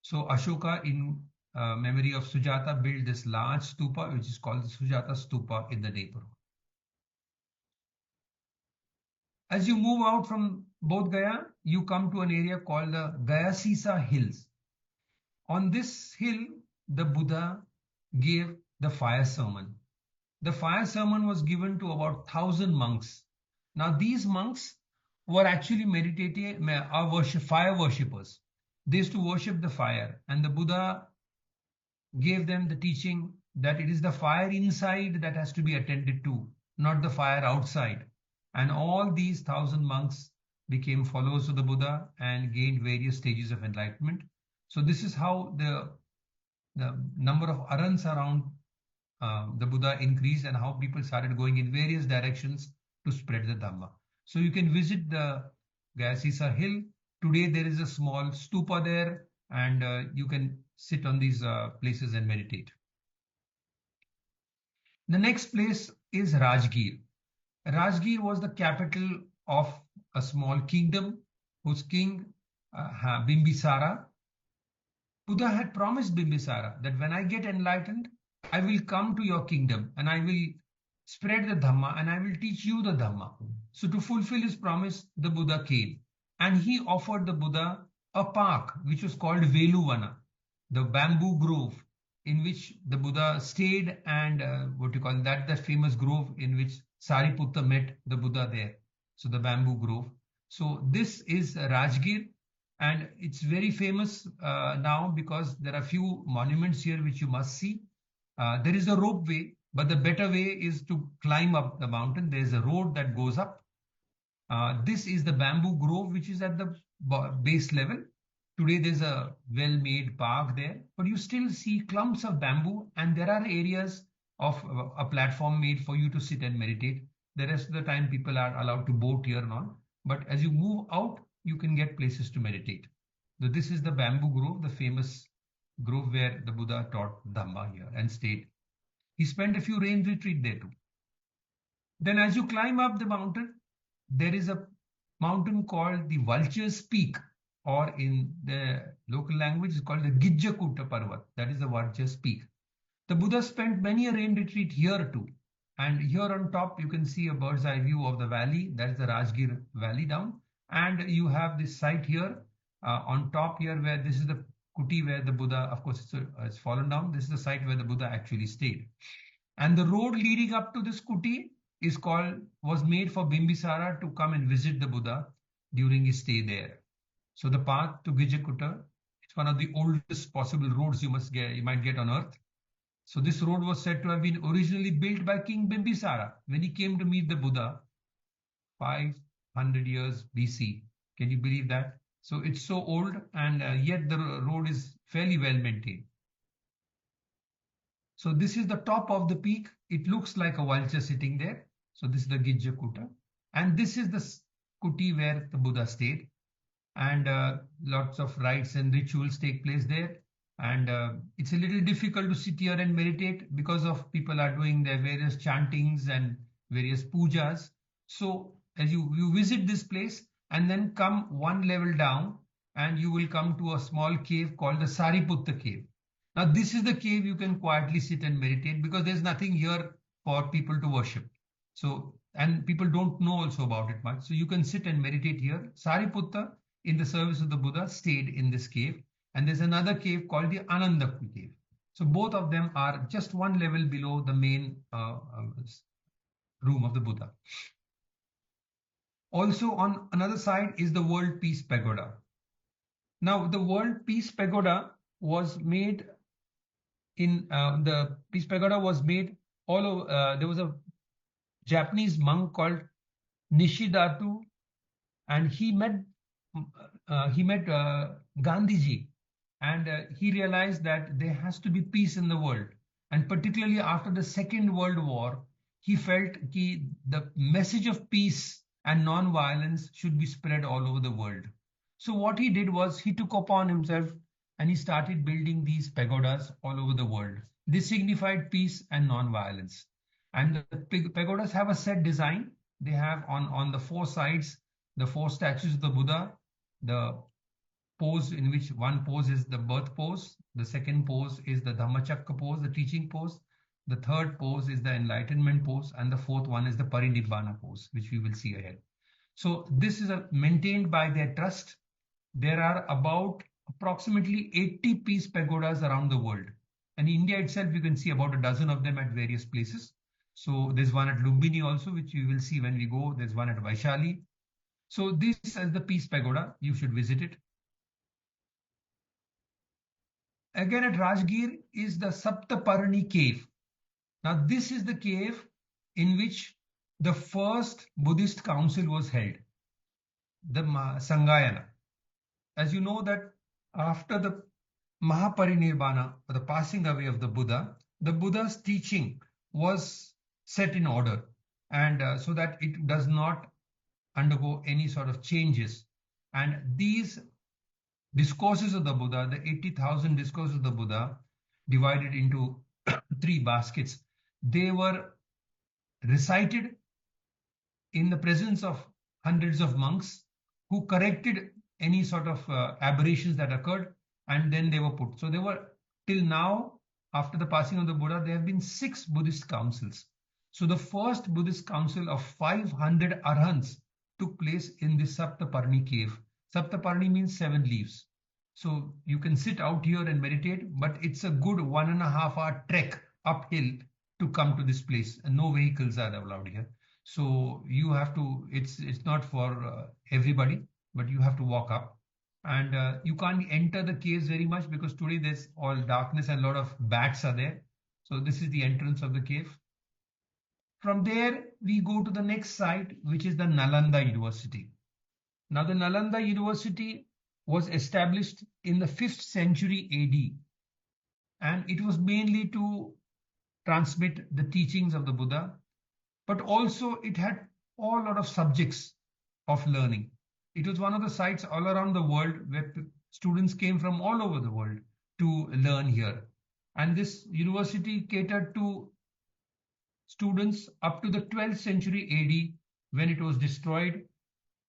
So Ashoka, in memory of Sujata, built this large stupa, which is called the Sujata Stupa, in the neighborhood. As you move out from Bodh Gaya, you come to an area called the Gayasisa Hills. On this hill, the Buddha gave the fire sermon. The fire sermon was given to about 1,000 monks. Now, these monks were actually fire worshippers. They used to worship the fire, and the Buddha gave them the teaching that it is the fire inside that has to be attended to, not the fire outside. And all these 1,000 monks became followers of the Buddha and gained various stages of enlightenment. So this is how the number of arhants around the Buddha increased, and how people started going in various directions to spread the Dhamma. So you can visit the Gayasisa hill. Today there is a small stupa there, and you can sit on these places and meditate. The next place is Rajgir. Rajgir was the capital of a small kingdom whose king, Bimbisara. Buddha had promised Bimbisara that when I get enlightened, I will come to your kingdom and I will spread the Dhamma and I will teach you the Dhamma. So to fulfill his promise, the Buddha came, and he offered the Buddha a park which was called Veluvana, the bamboo grove in which the Buddha stayed, and that famous grove in which Sariputta met the Buddha there. So the bamboo grove. So this is Rajgir, and it's very famous now because there are few monuments here which you must see. There is a rope way, but the better way is to climb up the mountain. There is a road that goes up. This is the bamboo grove, which is at the base level. Today there's a well-made park there, but you still see clumps of bamboo, and there are areas of a platform made for you to sit and meditate. The rest of the time people are allowed to boat here and on, but as you move out, you can get places to meditate. So this is the bamboo grove, the famous grove where the Buddha taught Dhamma here and stayed. He spent a few rain retreat there too. Then as you climb up the mountain, there is a mountain called the Vulture's Peak, or in the local language is called the Gijjakuta Parvat. That is the Vulture's Peak. The Buddha spent many a rain retreat here too. And here on top, you can see a bird's eye view of the valley. That is the Rajgir valley down. And you have this site here on top here, where this is the kuti where the Buddha, of course, it's fallen down. This is the site where the Buddha actually stayed. And the road leading up to this kuti was made for Bimbisara to come and visit the Buddha during his stay there. So the path to Gijjakuta, it's one of the oldest possible roads you might get on earth. So this road was said to have been originally built by King Bimbisara when he came to meet the Buddha 500 years BC. Can you believe that? So it's so old, and yet the road is fairly well maintained. So this is the top of the peak. It looks like a vulture sitting there. So this is the Gijjakuta. And this is the kuti where the Buddha stayed. And lots of rites and rituals take place there. And it's a little difficult to sit here and meditate because of people are doing their various chantings and various pujas. So as you visit this place and then come one level down, and you will come to a small cave called the Sariputta cave. Now this is the cave you can quietly sit and meditate, because there's nothing here for people to worship. So, and people don't know also about it much. So you can sit and meditate here. Sariputta, in the service of the Buddha, stayed in this cave. And there's another cave called the Anandaku cave. So both of them are just one level below the main room of the Buddha. Also on another side is the World Peace Pagoda. Now the World Peace Pagoda was made there was a Japanese monk called Nishidatu, and he met Gandhiji, and he realized that there has to be peace in the world, and particularly after the Second World War, he felt that the message of peace and non-violence should be spread all over the world. So what he did was he took upon himself and he started building these pagodas all over the world. This signified peace and non-violence. And the pagodas have a set design. They have on the four sides the four statues of the Buddha, the pose in which one pose is the birth pose, the second pose is the Dhammachakra pose, the teaching pose, the third pose is the enlightenment pose, and the fourth one is the Parinibbana pose, which we will see ahead. So this is maintained by their trust. There are about approximately 80 peace pagodas around the world. And in India itself, you can see about a dozen of them at various places. So there's one at Lumbini also, which you will see when we go. There's one at Vaishali. So this is the peace pagoda. You should visit it. Again at Rajgir is the Saptaparni cave. Now this is the cave in which the first Buddhist council was held, the Sanghayana. As you know that after the Mahaparinirbana, or the passing away of the Buddha's teaching was set in order, and so that it does not undergo any sort of changes. And these discourses of the Buddha, the 80,000 discourses of the Buddha, divided into 3 baskets, they were recited in the presence of hundreds of monks who corrected any sort of aberrations that occurred, and then they were put. So there were, till now, after the passing of the Buddha, there have been 6 Buddhist councils. So the first Buddhist council of 500 arhants took place in this Saptaparni cave. Saptaparni means 7 leaves. So you can sit out here and meditate, but it's a good 1.5-hour trek uphill to come to this place, and no vehicles are allowed here. So you have to, it's not for everybody, but you have to walk up. And you can't enter the caves very much because today there's all darkness and a lot of bats are there. So this is the entrance of the cave. From there, we go to the next site, which is the Nalanda University. Now, the Nalanda University was established in the 5th century AD, and it was mainly to transmit the teachings of the Buddha, but also it had a lot of subjects of learning. It was one of the sites all around the world where students came from all over the world to learn here. And this university catered to students up to the 12th century AD, when it was destroyed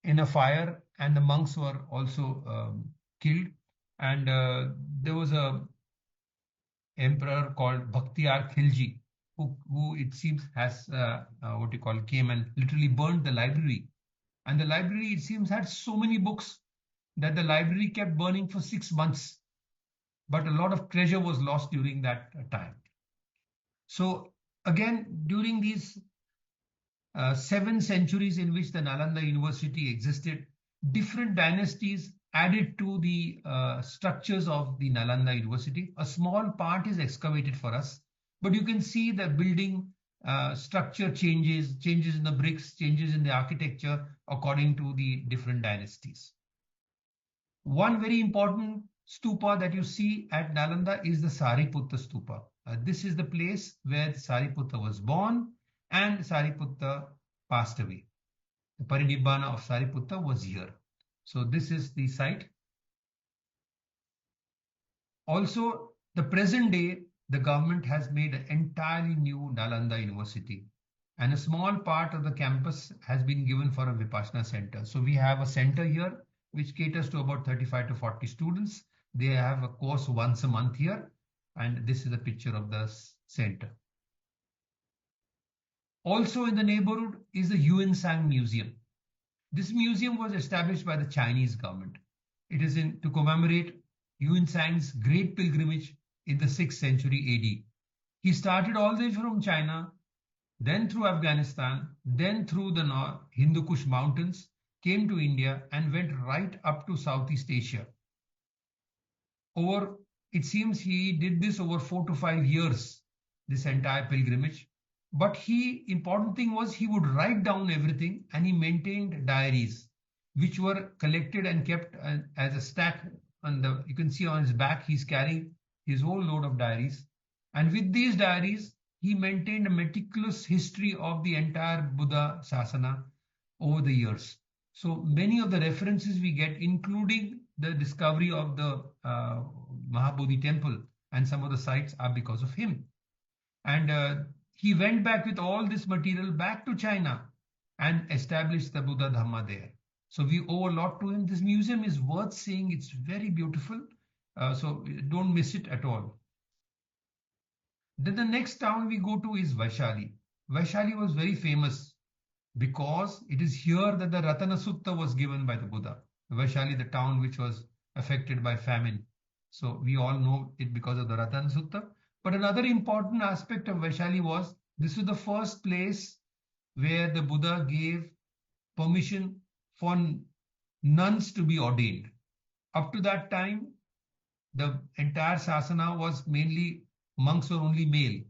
in a fire and the monks were also killed. And there was a emperor called Bhaktiar Khilji, who it seems has came and literally burned the library. And the library, it seems, had so many books that the library kept burning for 6 months. But a lot of treasure was lost during that time. So again, during these 7 centuries in which the Nalanda University existed, different dynasties added to the structures of the Nalanda University. A small part is excavated for us, but you can see the building structure changes in the bricks, changes in the architecture according to the different dynasties. One very important stupa that you see at Nalanda is the Sariputta stupa. This is the place where Sariputta was born and Sariputta passed away. The Parinibbana of Sariputta was here. So this is the site. Also, the present day, the government has made an entirely new Nalanda University, and a small part of the campus has been given for a Vipassana center. So we have a center here which caters to about 35 to 40 students. They have a course once a month here, and this is a picture of the center. Also in the neighborhood is the Yuan Sang Museum. This museum was established by the Chinese government. It is to commemorate Yuan Sang's great pilgrimage in the 6th century AD. He started all the way from China, then through Afghanistan, then through the Hindu Kush mountains, came to India and went right up to Southeast Asia. It seems he did this over 4 to 5 years, this entire pilgrimage. But important thing was he would write down everything, and he maintained diaries, which were collected and kept as a stack. You can see on his back, he's carrying his whole load of diaries. And with these diaries, he maintained a meticulous history of the entire Buddha Sasana over the years. So many of the references we get, including the discovery of the Mahabodhi temple and some of the sites, are because of him. And he went back with all this material back to China and established the Buddha Dhamma there. So we owe a lot to him. This museum is worth seeing. It's very beautiful. So don't miss it at all. Then the next town we go to is Vaishali. Vaishali was very famous because it is here that the Ratana Sutta was given by the Buddha. Vaishali, the town which was affected by famine. So we all know it because of the Ratana Sutta. But another important aspect of Vaishali was this was the first place where the Buddha gave permission for nuns to be ordained. Up to that time, the entire Sasana was mainly monks were only male.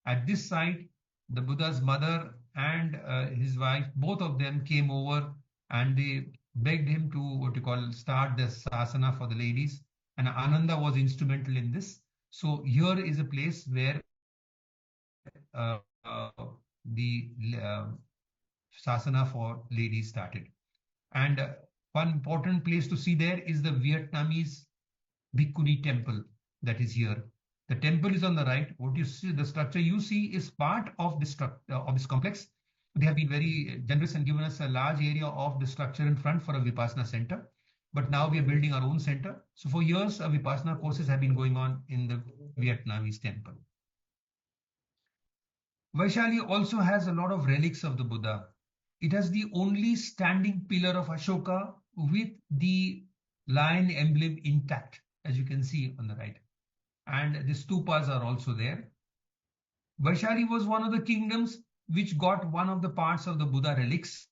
At this site, the Buddha's mother and his wife, both of them came over and they begged him to start the Sasana for the ladies. And Ananda was instrumental in this. So here is a place where the Sasana for ladies started. And one important place to see there is the Vietnamese Bhikkhuni temple that is here. The temple is on the right. What you see, the structure you see is part of this complex. They have been very generous and given us a large area of the structure in front for a Vipassana center. But now we are building our own center. So for years, Vipassana courses have been going on in the Vietnamese temple. Vaishali also has a lot of relics of the Buddha. It has the only standing pillar of Ashoka with the lion emblem intact, as you can see on the right. And the stupas are also there. Vaishali was one of the kingdoms which got one of the parts of the Buddha relics.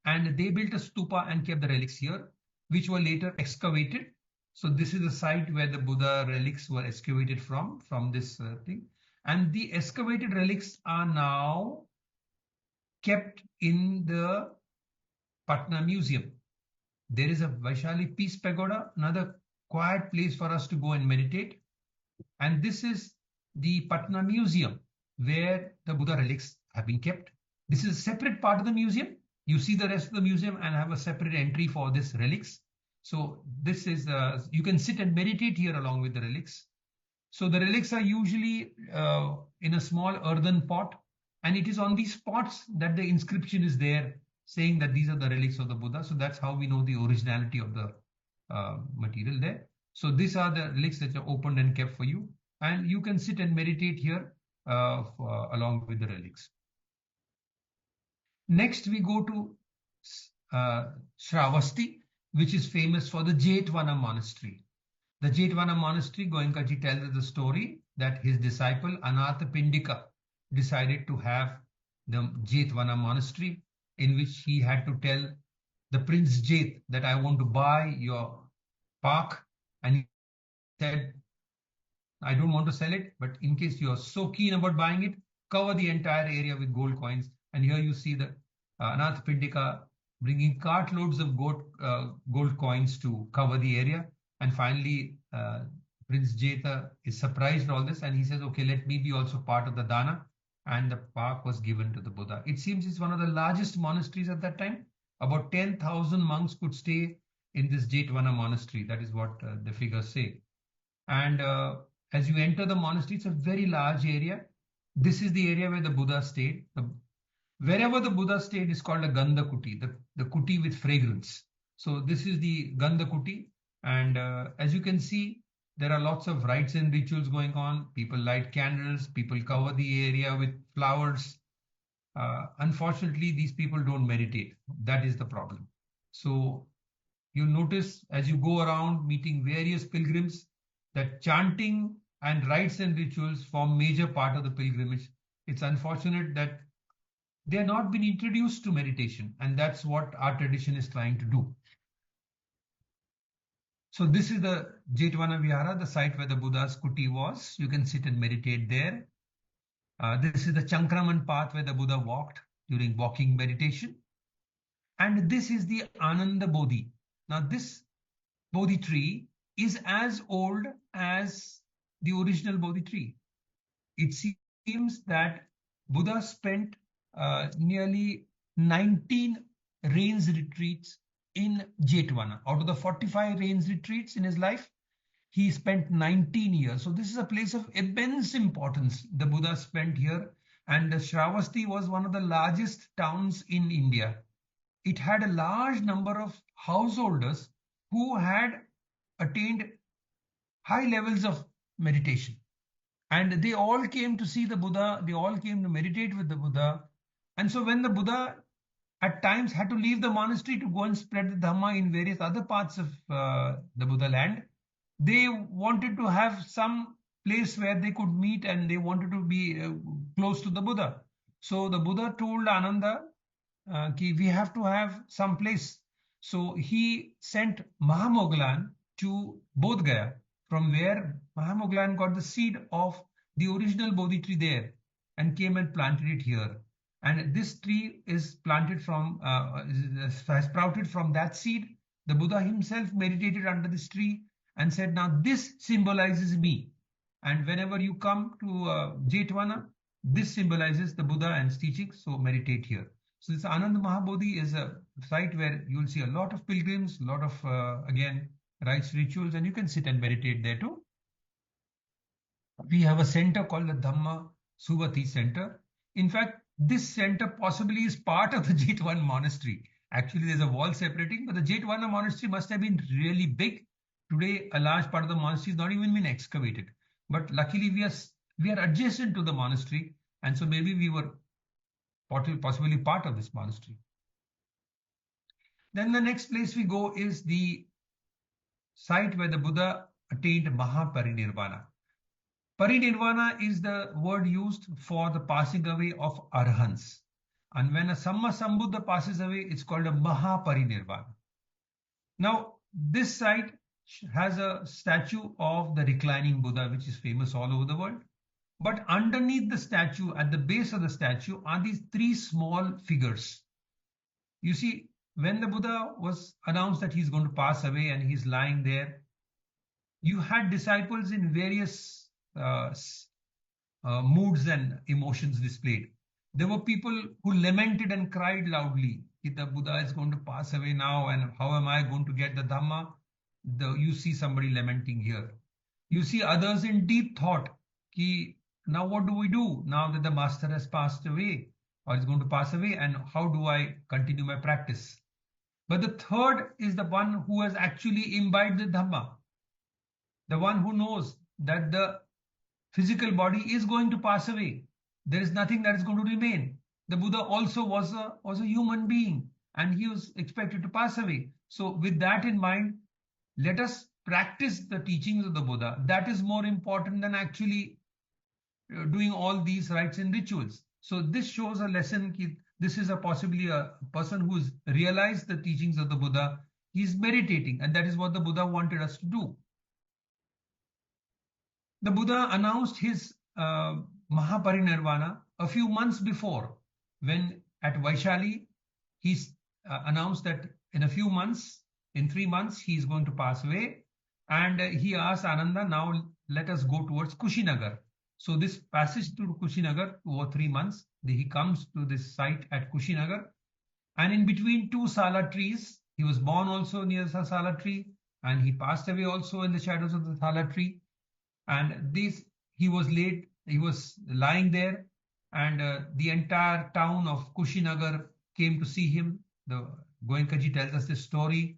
And they built a stupa and kept the relics here, which were later excavated. So this is the site where the Buddha relics were excavated from this thing. And the excavated relics are now kept in the Patna Museum. There is a Vaishali Peace Pagoda, another quiet place for us to go and meditate. And this is the Patna Museum where the Buddha relics have been kept. This is a separate part of the museum. You see the rest of the museum and have a separate entry for this relics. So this is, you can sit and meditate here along with the relics. So the relics are usually in a small earthen pot, and it is on these pots that the inscription is there saying that these are the relics of the Buddha. So that's how we know the originality of the material there. So these are the relics that are opened and kept for you, and you can sit and meditate here along with the relics. Next, we go to Shravasti, which is famous for the Jetwana monastery. The Jetwana monastery, Goenkaji tells us the story that his disciple Anatha Pindika decided to have the Jetwana monastery, in which he had to tell the Prince Jet that I want to buy your park, and he said, I don't want to sell it, but in case you are so keen about buying it, cover the entire area with gold coins. And here you see the Anatha Pindika bringing cartloads of gold coins to cover the area. And finally, Prince Jeta is surprised at all this, and he says, okay, let me be also part of the Dana. And the park was given to the Buddha. It seems it's one of the largest monasteries at that time. About 10,000 monks could stay in this Jetwana monastery. That is what the figures say. And as you enter the monastery, it's a very large area. This is the area where the Buddha stayed. Wherever the Buddha stayed is called a Gandha Kuti, the kuti with fragrance. So this is the Gandha Kuti. And as you can see, there are lots of rites and rituals going on. People light candles, people cover the area with flowers. Unfortunately, these people don't meditate. That is the problem. So you notice as you go around meeting various pilgrims that chanting and rites and rituals form major part of the pilgrimage. It's unfortunate that they are not been introduced to meditation, and that's what our tradition is trying to do. So this is the Jetwana Vihara, the site where the Buddha's kuti was. You can sit and meditate there. This is the Chankraman path where the Buddha walked during walking meditation. And this is the Ananda Bodhi. Now this Bodhi tree is as old as the original Bodhi tree. it seems that Buddha spent nearly 19 rains retreats in Jetwana. Out of the 45 rains retreats in his life, he spent 19 years. So this is a place of immense importance the Buddha spent here. And Shravasti was one of the largest towns in India. It had a large number of householders who had attained high levels of meditation. And they all came to see the Buddha, they all came to meditate with the Buddha. And so when the Buddha at times had to leave the monastery to go and spread the Dhamma in various other parts of the Buddha land, they wanted to have some place where they could meet and they wanted to be close to the Buddha. So the Buddha told Ananda, we have to have some place. So he sent Mahamogglan to Bodh Gaya, from where Mahamogglan got the seed of the original Bodhi tree there and came and planted it here. And this tree is planted from, has sprouted from that seed. The Buddha himself meditated under this tree and said, now this symbolizes me. And whenever you come to Jetwana, this symbolizes the Buddha and his teachings, so meditate here. So this Ananda Mahabodhi is a site where you will see a lot of pilgrims, a lot of, again, rites, rituals, and you can sit and meditate there too. We have a center called the Dhamma Suvati Center. In fact, this center possibly is part of the Jetwana monastery. Actually, there's a wall separating, but the Jetwana monastery must have been really big. Today, a large part of the monastery has not even been excavated. But luckily, we are adjacent to the monastery, and so maybe we were possibly part of this monastery. Then the next place we go is the site where the Buddha attained Mahaparinirvana. Parinirvana is the word used for the passing away of Arhants. And when a Samma Sambuddha passes away, it's called a Mahaparinirvana. Now, this site has a statue of the reclining Buddha, which is famous all over the world. But underneath the statue, at the base of the statue, are these three small figures. You see, when the Buddha was announced that he's going to pass away and he's lying there, you had disciples in various moods and emotions displayed. There were people who lamented and cried loudly, the Buddha is going to pass away now, and how am I going to get the Dhamma? You see somebody lamenting here. You see others in deep thought, now what do we do now that the master has passed away or is going to pass away, and how do I continue my practice? But the third is the one who has actually imbibed the Dhamma, the one who knows that the physical body is going to pass away. There is nothing that is going to remain. The Buddha also was a human being, and he was expected to pass away. So with that in mind, let us practice the teachings of the Buddha. That is more important than actually doing all these rites and rituals. So this shows a lesson. This is possibly a person who has realized the teachings of the Buddha. He is meditating, and that is what the Buddha wanted us to do. The Buddha announced his Mahaparinirvana a few months before, when at Vaishali, he announced that in a few months, in 3 months, he is going to pass away. And he asked Ananda, now let us go towards Kushinagar. So this passage to Kushinagar over 3 months, he comes to this site at Kushinagar. And in between two Sala trees, he was born also near the Sala tree, and he passed away also in the shadows of the Sala tree. And he was lying there, and the entire town of Kushinagar came to see him. The Goenkaji tells us the story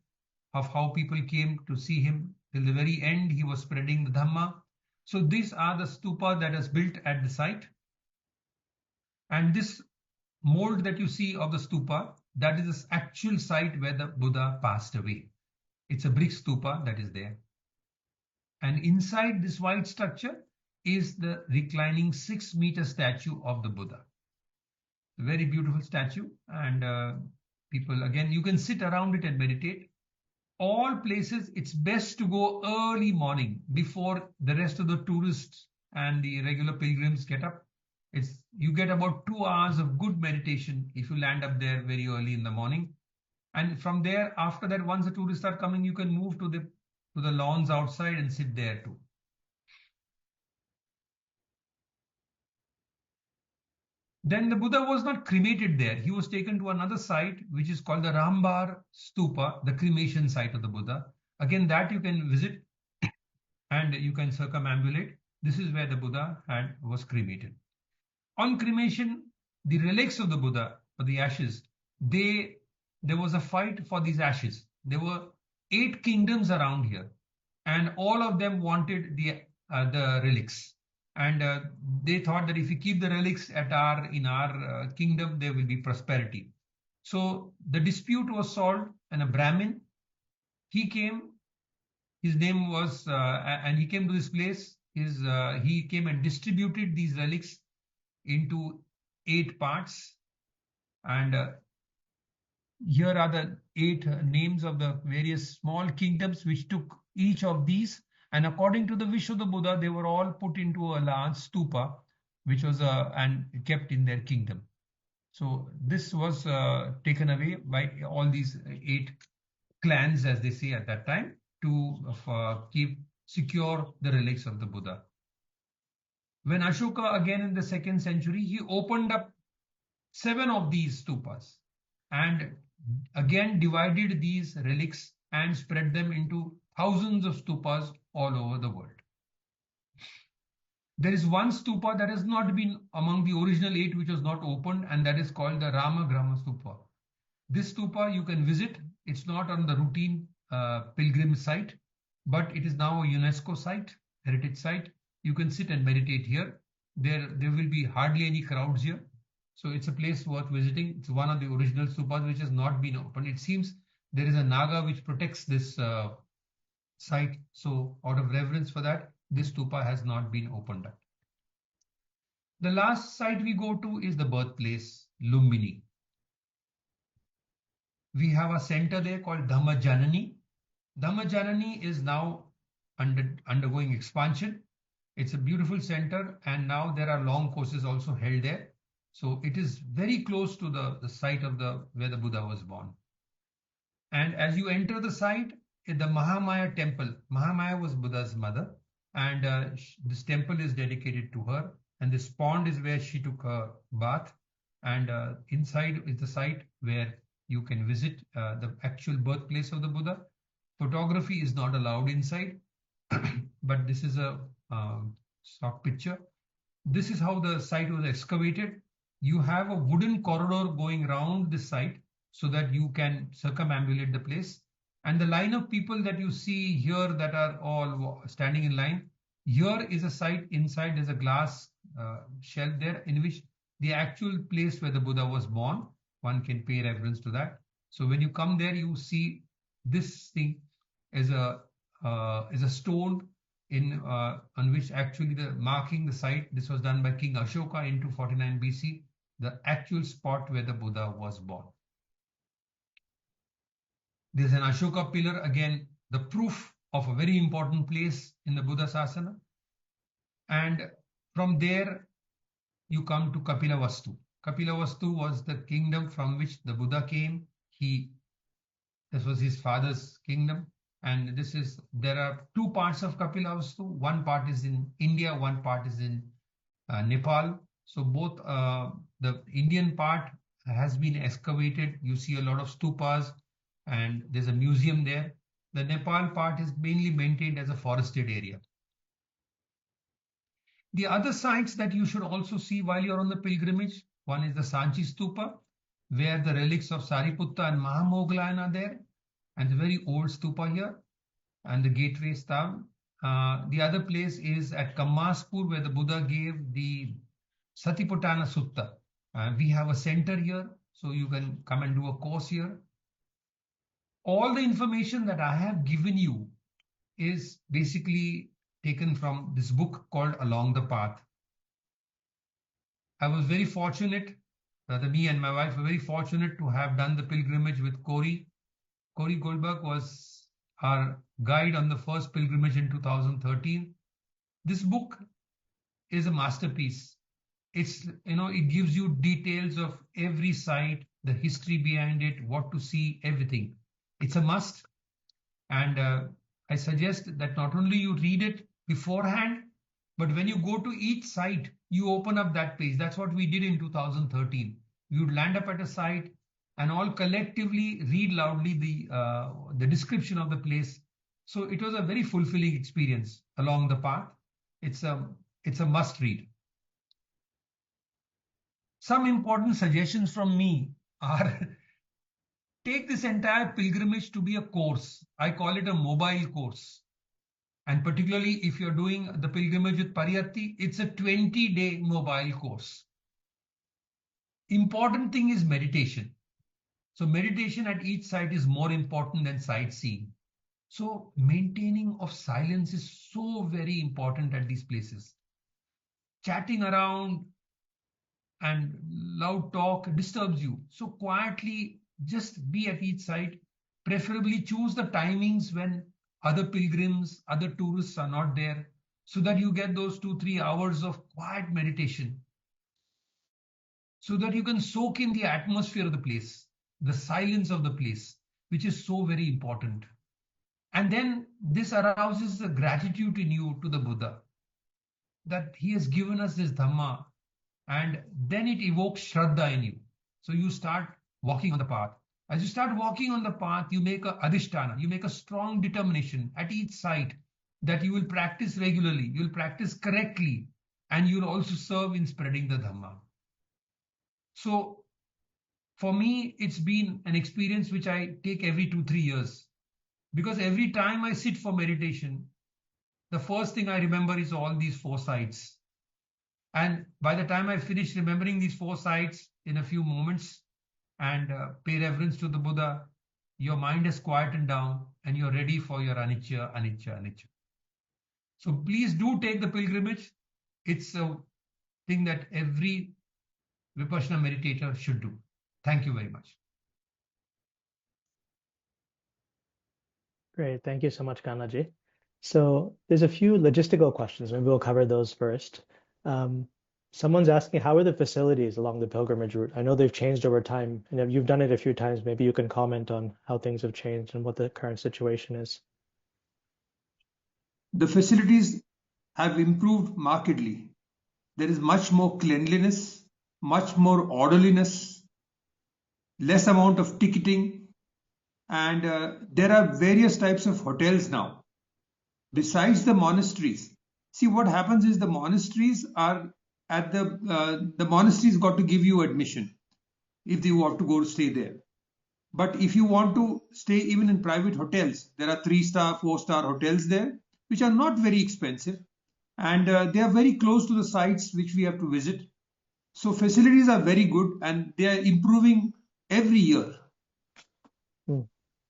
of how people came to see him. Till the very end, he was spreading the Dhamma. So these are the stupa that is built at the site. And this mold that you see of the stupa, that is the actual site where the Buddha passed away. It's a brick stupa that is there. And inside this white structure is the reclining 6-meter statue of the Buddha. A very beautiful statue. And people, again, you can sit around it and meditate. All places, it's best to go early morning before the rest of the tourists and the regular pilgrims get up. You get about 2 hours of good meditation if you land up there very early in the morning. And from there, after that, once the tourists start coming, you can move to the lawns outside and sit there too. Then the Buddha was not cremated there. He was taken to another site, which is called the Rambar Stupa, the cremation site of the Buddha. Again, that you can visit and you can circumambulate. This is where the Buddha was cremated. On cremation, the relics of the Buddha, or the ashes, there was a fight for these ashes. There were 8 kingdoms around here, and all of them wanted the relics. And they thought that if we keep the relics in our kingdom, there will be prosperity. So the dispute was solved, and a Brahmin, he came. His name was, and he came to this place. He came and distributed these relics into 8 parts, and here are the 8 names of the various small kingdoms which took each of these, and according to the wish of the Buddha, they were all put into a large stupa, which was and kept in their kingdom. So this was taken away by all these 8 clans, as they say at that time, to keep secure the relics of the Buddha. When Ashoka, again in the 2nd century, he opened up 7 of these stupas and again divided these relics and spread them into thousands of stupas all over the world. There is one stupa that has not been among the original 8 which was not opened, and that is called the Ramagrama stupa. This stupa you can visit. It's not on the routine pilgrim site, but it is now a UNESCO site, heritage site. You can sit and meditate here. There will be hardly any crowds here. So it's a place worth visiting. It's one of the original stupas which has not been opened. It seems there is a Naga which protects this site. So out of reverence for that, this stupa has not been opened up. The last site we go to is the birthplace, Lumbini. We have a center there called Dhamma Janani. Dhamma Janani is now undergoing expansion. It's a beautiful center, and now there are long courses also held there. So it is very close to the site of where the Buddha was born. And as you enter the site, the Mahamaya temple, Mahamaya was Buddha's mother, and this temple is dedicated to her. And this pond is where she took her bath. And inside is the site where you can visit the actual birthplace of the Buddha. Photography is not allowed inside, but this is a stock picture. This is how the site was excavated. You have a wooden corridor going around the site so that you can circumambulate the place. And the line of people that you see here that are all standing in line, here is a site inside. There's a glass shelf there in which the actual place where the Buddha was born, one can pay reverence to that. So when you come there, you see this thing is a stone on which actually marking the site. This was done by King Ashoka in 249 BC, the actual spot where the Buddha was born. There's an Ashoka pillar, again, the proof of a very important place in the Buddha Sasana. And from there, you come to Kapilavastu. Kapilavastu was the kingdom from which the Buddha came. This was his father's kingdom. And there are 2 parts of Kapilavastu. One part is in India, one part is in Nepal. So both the Indian part has been excavated. You see a lot of stupas and there's a museum there. The Nepal part is mainly maintained as a forested area. The other sites that you should also see while you're on the pilgrimage, one is the Sanchi Stupa, where the relics of Sariputta and Mahamoggallana are there, and the very old stupa here, and the gateway stam. The other place is at Kammaspur, where the Buddha gave the Satipatthana Sutta. We have a center here, so you can come and do a course here. All the information that I have given you is basically taken from this book called Along the Path. I was very fortunate, rather me and my wife were very fortunate to have done the pilgrimage with Corey. Corey Goldberg was our guide on the first pilgrimage in 2013. This book is a masterpiece. It gives you details of every site, the history behind it, what to see, everything. It's a must. And I suggest that not only you read it beforehand, But when you go to each site, you open up that page. That's what we did in 2013. We would land up at a site and all collectively read loudly the description of the place. So it was a very fulfilling experience along the path. It's a must read. Some important suggestions from me are take this entire pilgrimage to be a course. I call it a mobile course. And particularly if you're doing the pilgrimage with Pariyatti, it's a 20-day mobile course. Important thing is meditation. So meditation at each site is more important than sightseeing. So maintaining of silence is so very important at these places. Chatting around and loud talk disturbs you. So quietly just be at each site. Preferably choose the timings when other pilgrims, other tourists are not there, so that you get those 2-3 hours of quiet meditation, so that you can soak in the atmosphere of the place, the silence of the place, which is so very important. And then this arouses the gratitude in you to the Buddha, that he has given us this Dhamma, and then it evokes Shraddha in you. So you start walking on the path. As you start walking on the path, you make a adhisthana, you make a strong determination at each site that you will practice regularly, you will practice correctly, and you will also serve in spreading the Dhamma. So for me, it's been an experience which I take every 2-3 years, because every time I sit for meditation, the first thing I remember is all these 4 sites. And by the time I finish remembering these 4 sites in a few moments and pay reverence to the Buddha, your mind has quietened down and you're ready for your anicca, anicca, anicca. So please do take the pilgrimage. It's a thing that every Vipassana meditator should do. Thank you very much.
Great. Thank you so much, Ganlaji. So there's a few logistical questions. Maybe we'll cover those first. Someone's asking, how are the facilities along the pilgrimage route? I know they've changed over time, and if you've done it a few times, maybe you can comment on how things have changed and what the current situation is.
The facilities have improved markedly. There is much more cleanliness, much more orderliness, less amount of ticketing, and there are various types of hotels now. Besides the monasteries, see what happens is the monasteries are at the monasteries got to give you admission if they want to go to stay there. But if you want to stay even in private hotels, there are 3-star, 4-star hotels there, which are not very expensive, and they are very close to the sites which we have to visit. So facilities are very good and they are improving every year.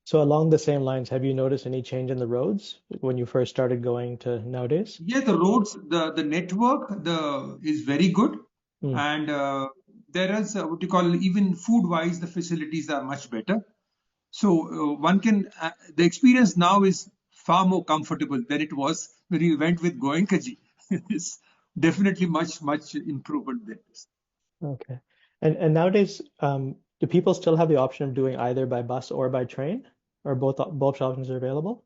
So along the same lines, have you noticed any change in the roads when you first started going to nowadays?
Yeah, the roads, the network is very good, and there is what you call, even food-wise, the facilities are much better. So one can the experience now is far more comfortable than it was when we went with Goenkaji. It's definitely much improvement there.
Okay. And nowadays, do people still have the option of doing either by bus or by train, or both options are available?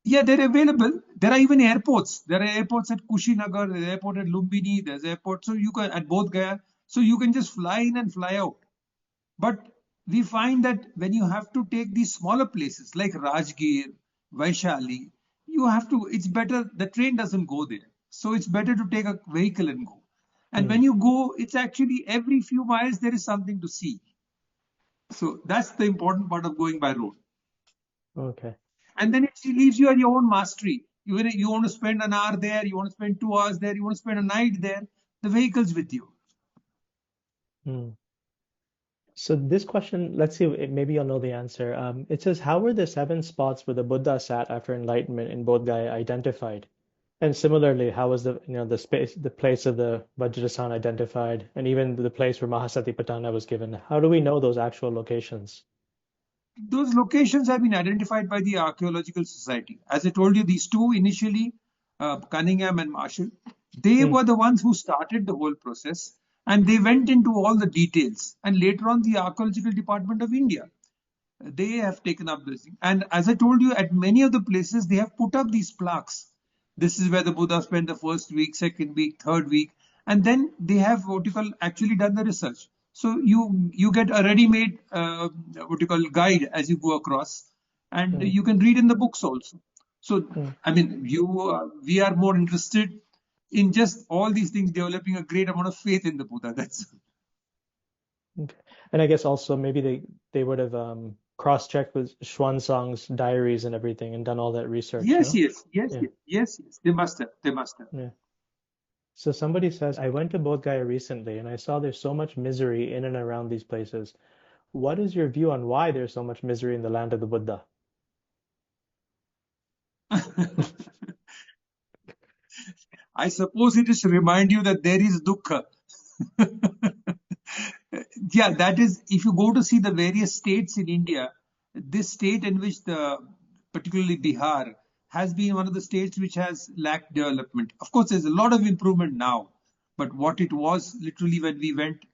Yeah, they're available. There are even airports. There are airports at Kushinagar, there's an airport at Lumbini, there's airport. So you can at Bodh Gaya. So you can just fly in and fly out. But we find that when you have to take these smaller places like Rajgir, Vaishali, you have to, it's better, the train doesn't go there. So it's better to take a vehicle and go. And when you go, it's actually every few miles there is something to see. So that's the important part of going by road.
Okay.
And then it leaves you at your own mastery. You want to spend an hour there, you want to spend 2 hours there, you want to spend a night there, the vehicle's with you.
So this question, let's see, maybe you'll know the answer. It says, how were the 7 spots where the Buddha sat after enlightenment in Bodh Gaya identified? And similarly, how was the place of the Vajrasan identified, and even the place where Mahasatipatthana was given? How do we know those actual locations?
Those locations have been identified by the Archaeological Society. As I told you, these 2 initially, Cunningham and Marshall, they were the ones who started the whole process, and they went into all the details. And later on, the Archaeological Department of India, they have taken up this. And as I told you, at many of the places, they have put up these plaques This is where the Buddha spent the first week, second week, third week, and then they have what you call actually done the research. So you get a ready-made what you call guide as you go across, and
Mm,
you can read in the books also. So
mm.
I mean, we are more interested in just all these things developing a great amount of faith in the Buddha. That's
Okay. And I guess also maybe they would have cross-checked with Xuanzang's diaries and everything and done all that research,
yes,
no?
yes, yes,
Yeah,
yes, yes, yes. They must have. They must have.
yeah. So somebody says, I went to Bodh Gaya recently and I saw there's so much misery in and around these places. What is your view on why there's so much misery in the land of the Buddha?
I suppose it is to remind you that there is dukkha. Yeah, that is, if you go to see the various states in India, this state in which particularly Bihar, has been one of the states which has lacked development. Of course, there's a lot of improvement now, but what it was literally when we went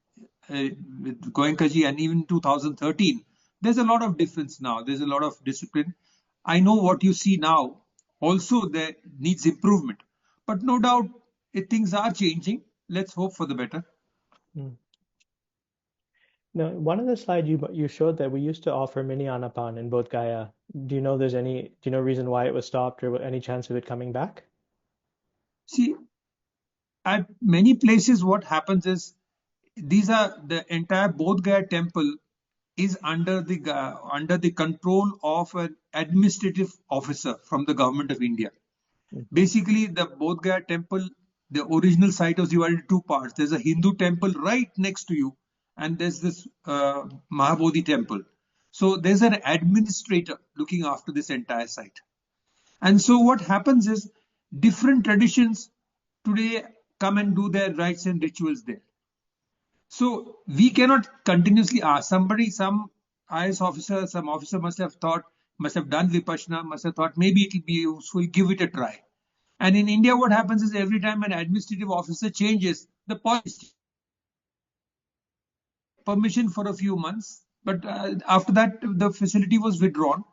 with Goenkaji and even 2013, there's a lot of difference now. There's a lot of discipline. I know what you see now also there needs improvement, but no doubt things are changing. Let's hope for the better.
Hmm. Now, one of the slides you showed that we used to offer mini Anapan in Bodh Gaya. Do you know reason why it was stopped or any chance of it coming back?
See, at many places, what happens is the entire Bodh Gaya temple is under the control of an administrative officer from the government of India.
Mm,
Basically, the Bodh Gaya temple, the original site was divided into two parts. There's a Hindu temple right next to you, and there's this Mahabodhi temple. So there's an administrator looking after this entire site. And so what happens is different traditions today come and do their rites and rituals there. So we cannot continuously ask somebody, some IS officer, some officer must have thought, must have done Vipassana, must have thought maybe it will be useful, give it a try. And in India, what happens is every time an administrative officer changes, the policy permission for a few months, but after that, the facility was withdrawn.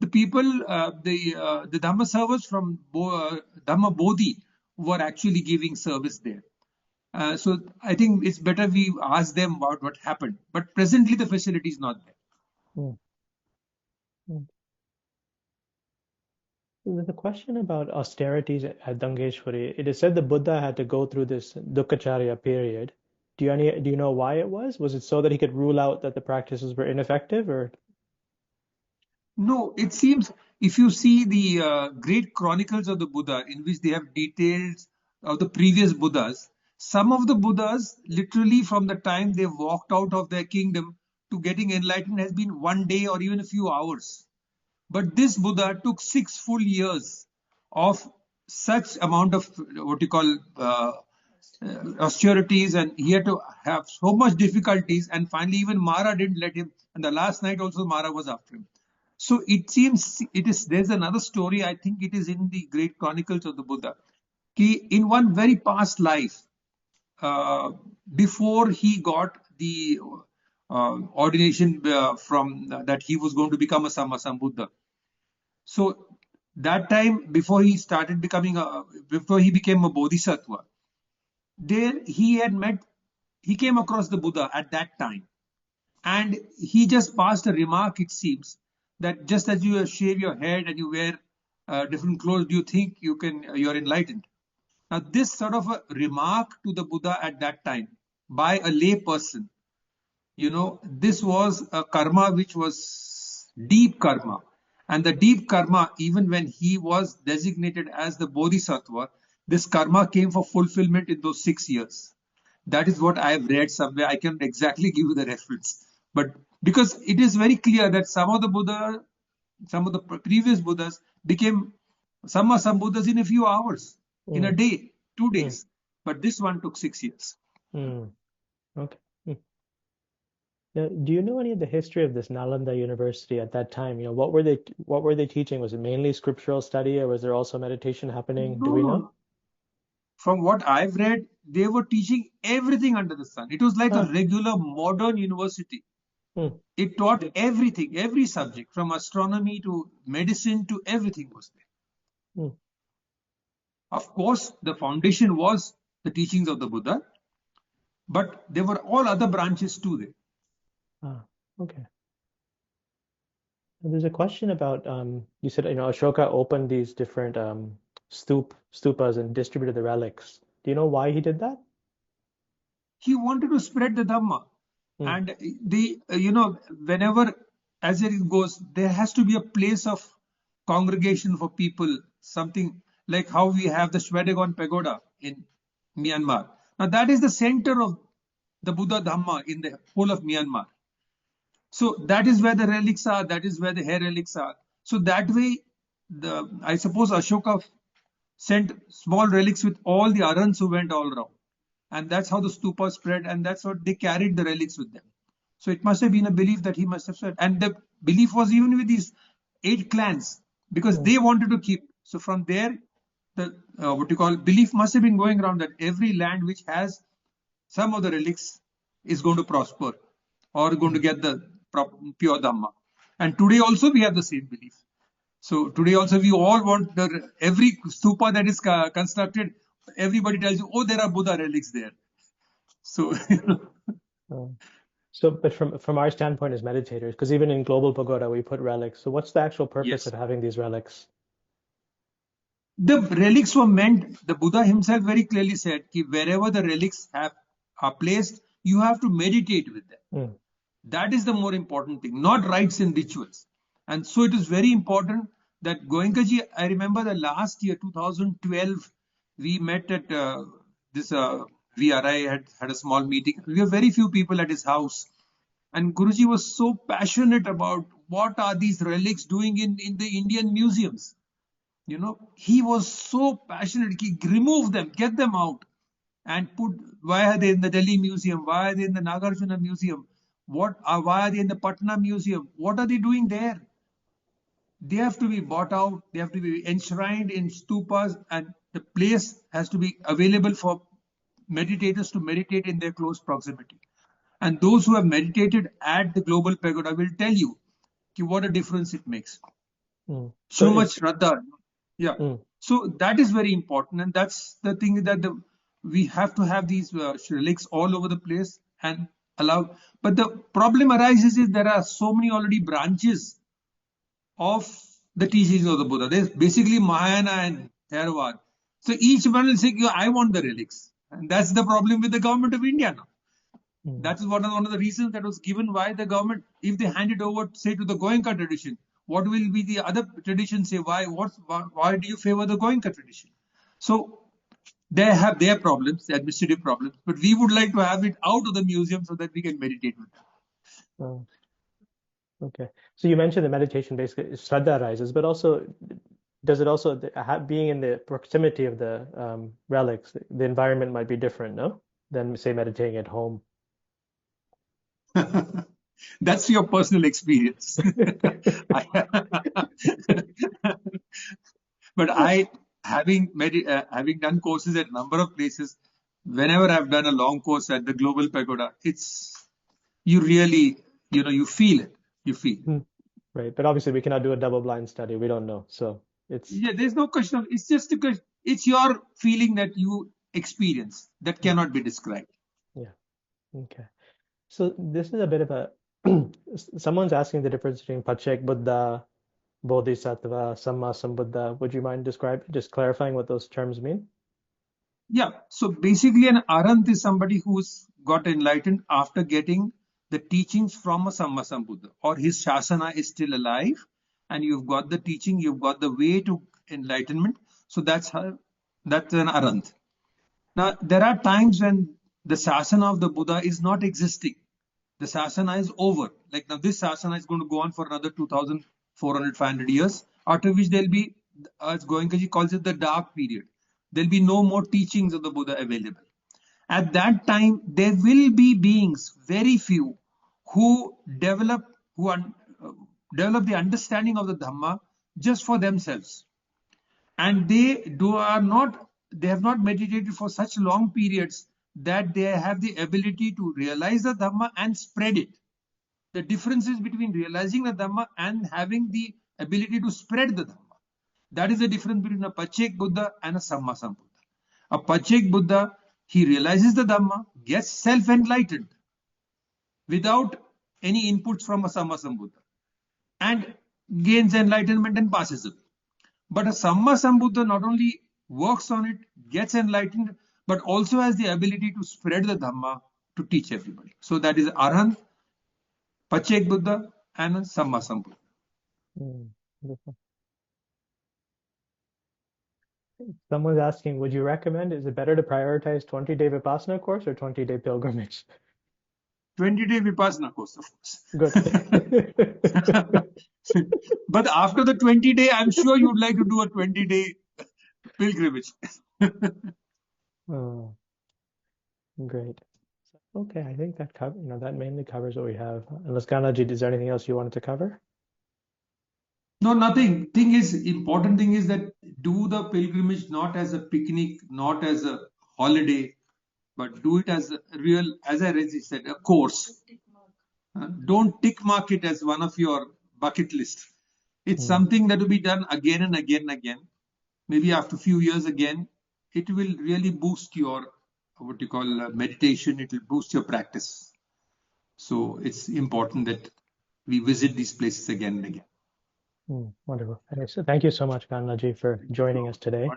The people, the Dhamma servers from Dhamma Bodhi were actually giving service there. So I think it's better we ask them about what happened. But presently, the facility is not there.
mm, mm. There's a question about austerities at Dangeshwari. It is said the Buddha had to go through this Dukkacharya period. Do you know why it was? Was it so that he could rule out that the practices were ineffective, or?
No, it seems if you see the great chronicles of the Buddha, in which they have details of the previous Buddhas, some of the Buddhas, literally from the time they walked out of their kingdom to getting enlightened, has been one day or even a few hours. But this Buddha took 6 full years of such amount of what you call austerities, and he had to have so much difficulties. And finally, even Mara didn't let him. And the last night also, Mara was after him. So it seems it is. There's another story. I think it is in the Great Chronicles of the Buddha. He, in one very past life, uh, before he got the ordination from that he was going to become a Sambuddha. So that time, before he became a Bodhisattva, there he came across the Buddha at that time, and he just passed a remark. It seems that just as you shave your head and you wear different clothes, do you think you're enlightened? Now, this sort of a remark to the Buddha at that time by a lay person, this was a karma which was deep karma. And the deep karma, even when he was designated as the Bodhisattva, this karma came for fulfillment in those 6 years. That is what I have read somewhere. I can't exactly give you the reference. But because it is very clear that some of the previous Buddhas became some Buddhas in a few hours, in a
Mm,
day, two
mm,
days. But this one took 6 years.
mm. Okay. Mm. Now, do you know any of the history of this Nalanda University at that time? What were they teaching? Was it mainly scriptural study, or was there also meditation happening? Do
No,
we
no,
know?
no. From what I've read, they were teaching everything under the sun. It was like a
Ah,
regular modern university.
mm,
It taught everything, every subject, from astronomy to medicine to everything was there.
mm.
Of course, the foundation was the teachings of the Buddha, but there were all other branches too there.
Ah, okay. And there's a question about you said Ashoka opened these different stupas and distributed the relics. Do you know why he did that?
He wanted to spread the Dhamma.
Hmm.
And whenever, as it goes, there has to be a place of congregation for people, something like how we have the Shwedagon Pagoda in Myanmar. Now, that is the center of the Buddha Dhamma in the whole of Myanmar. So that is where the relics are, that is where the hair relics are. So that way, I suppose Ashoka sent small relics with all the arhants who went all around. And that's how the stupa spread, and that's what they carried the relics with them. So it must have been a belief that he must have said. And the belief was even with these 8 clans, because they wanted to keep. So from there, the belief must have been going around that every land which has some of the relics is going to prosper or going to get the pure Dhamma. And today also we have the same belief. So today also we all want every stupa that is constructed, everybody tells you, oh, there are Buddha relics there. So,
So, but from our standpoint as meditators, because even in Global Pagoda we put relics. So what's the actual purpose
yes,
of having these relics?
the relics were meant. The Buddha himself very clearly said that wherever the relics are placed, you have to meditate with them. That is the more important thing, not rites and rituals. And so it is very important that Goenkaji, I remember the last year, 2012, we met at this VRI, had a small meeting. We were very few people at his house. And Guruji was so passionate about what are these relics doing in the Indian museums. He was so passionate. He remove them, get them out, and put. Why are they in the Delhi Museum? Why are they in the Nagarjuna Museum? Why are they in the Patna Museum? What are they doing there? They have to be bought out. They have to be enshrined in stupas, and the place has to be available for meditators to meditate in their close proximity. And those who have meditated at the Global Pagoda will tell you what a difference it makes. So much Shraddha. Yeah. So that is very important. And that's the thing that we have to have these relics all over the place and allow. But the problem arises is there are so many already branches of the teachings of the Buddha. There's basically Mahayana and Theravada. So each one will say, I want the relics. And that's the problem with the government of India now. That is one of the reasons that was given why the government, if they hand it over, say, to the Goenka tradition, what will be the other tradition say? Why do you favor the Goenka tradition? So they have their problems, their administrative problems, but we would like to have it out of the museum so that we can meditate with them.
Okay. So you mentioned the meditation basically Shraddha arises, but also does it also being in the proximity of the relics, the environment might be different, no? Than say meditating at home.
That's your personal experience. But having done courses at a number of places, whenever I've done a long course at the Global Pagoda, you really, you feel it. You feel.
Right. But obviously we cannot do a double-blind study. We don't know. So
there's no question of, it's just because it's your feeling that you experience that cannot be described.
Yeah. Okay. So this is a bit of a someone's asking the difference between Paccek Buddha, Bodhisattva, Samma Sambuddha. Would you mind just clarifying what those terms mean?
Yeah. So basically an arhant is somebody who's got enlightened after getting the teachings from a Sammasambuddha, or his Shasana is still alive and you've got the teaching, you've got the way to enlightenment. So that's an arhant. Now, there are times when the Shasana of the Buddha is not existing. The Shasana is over. Like now, this Shasana is going to go on for another 2,400, 500 years, after which there'll be, as Goenkaji calls it, the dark period. There'll be no more teachings of the Buddha available. At that time, there will be beings, very few, who develop the understanding of the Dhamma just for themselves. And they have not meditated for such long periods that they have the ability to realize the Dhamma and spread it. The difference is between realizing the Dhamma and having the ability to spread the Dhamma. That is the difference between a Pachek Buddha and a Sammasambuddha. A Pachek Buddha, he realizes the Dhamma, gets self-enlightened without any inputs from a Sammasambuddha, and gains enlightenment and passes away. But a Sammasambuddha not only works on it, gets enlightened, but also has the ability to spread the Dhamma to teach everybody. So that is Arhant, Pachek Buddha, and a Sammasambuddha.
Beautiful. Someone's asking, would you recommend, is it better to prioritize 20-day Vipassana course or 20-day pilgrimage?
20-day Vipassana course, of course.
Good.
But after the 20-day, I'm sure you'd like to do a 20-day pilgrimage.
Oh, great. Okay, I think that that mainly covers what we have. Unless Ganaji, is there anything else you wanted to cover?
No, nothing. Important thing is that do the pilgrimage not as a picnic, not as a holiday, but do it as a real, as I already said, a course. Don't tick mark it as one of your bucket list. It's something that will be done again and again and again. Maybe after a few years again, it will really boost your, what you call meditation. It will boost your practice. So it's important that we visit these places again and again.
Wonderful. Okay, so thank you so much, Ganaji, for joining us today.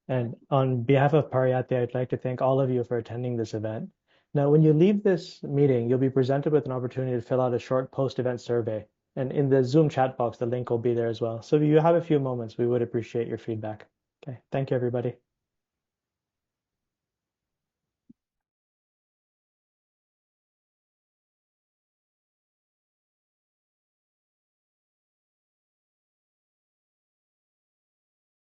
And on behalf of Pariyatti, I'd like to thank all of you for attending this event. Now, when you leave this meeting, you'll be presented with an opportunity to fill out a short post-event survey. And in the Zoom chat box, the link will be there as well. So if you have a few moments, we would appreciate your feedback. Okay, thank you, everybody.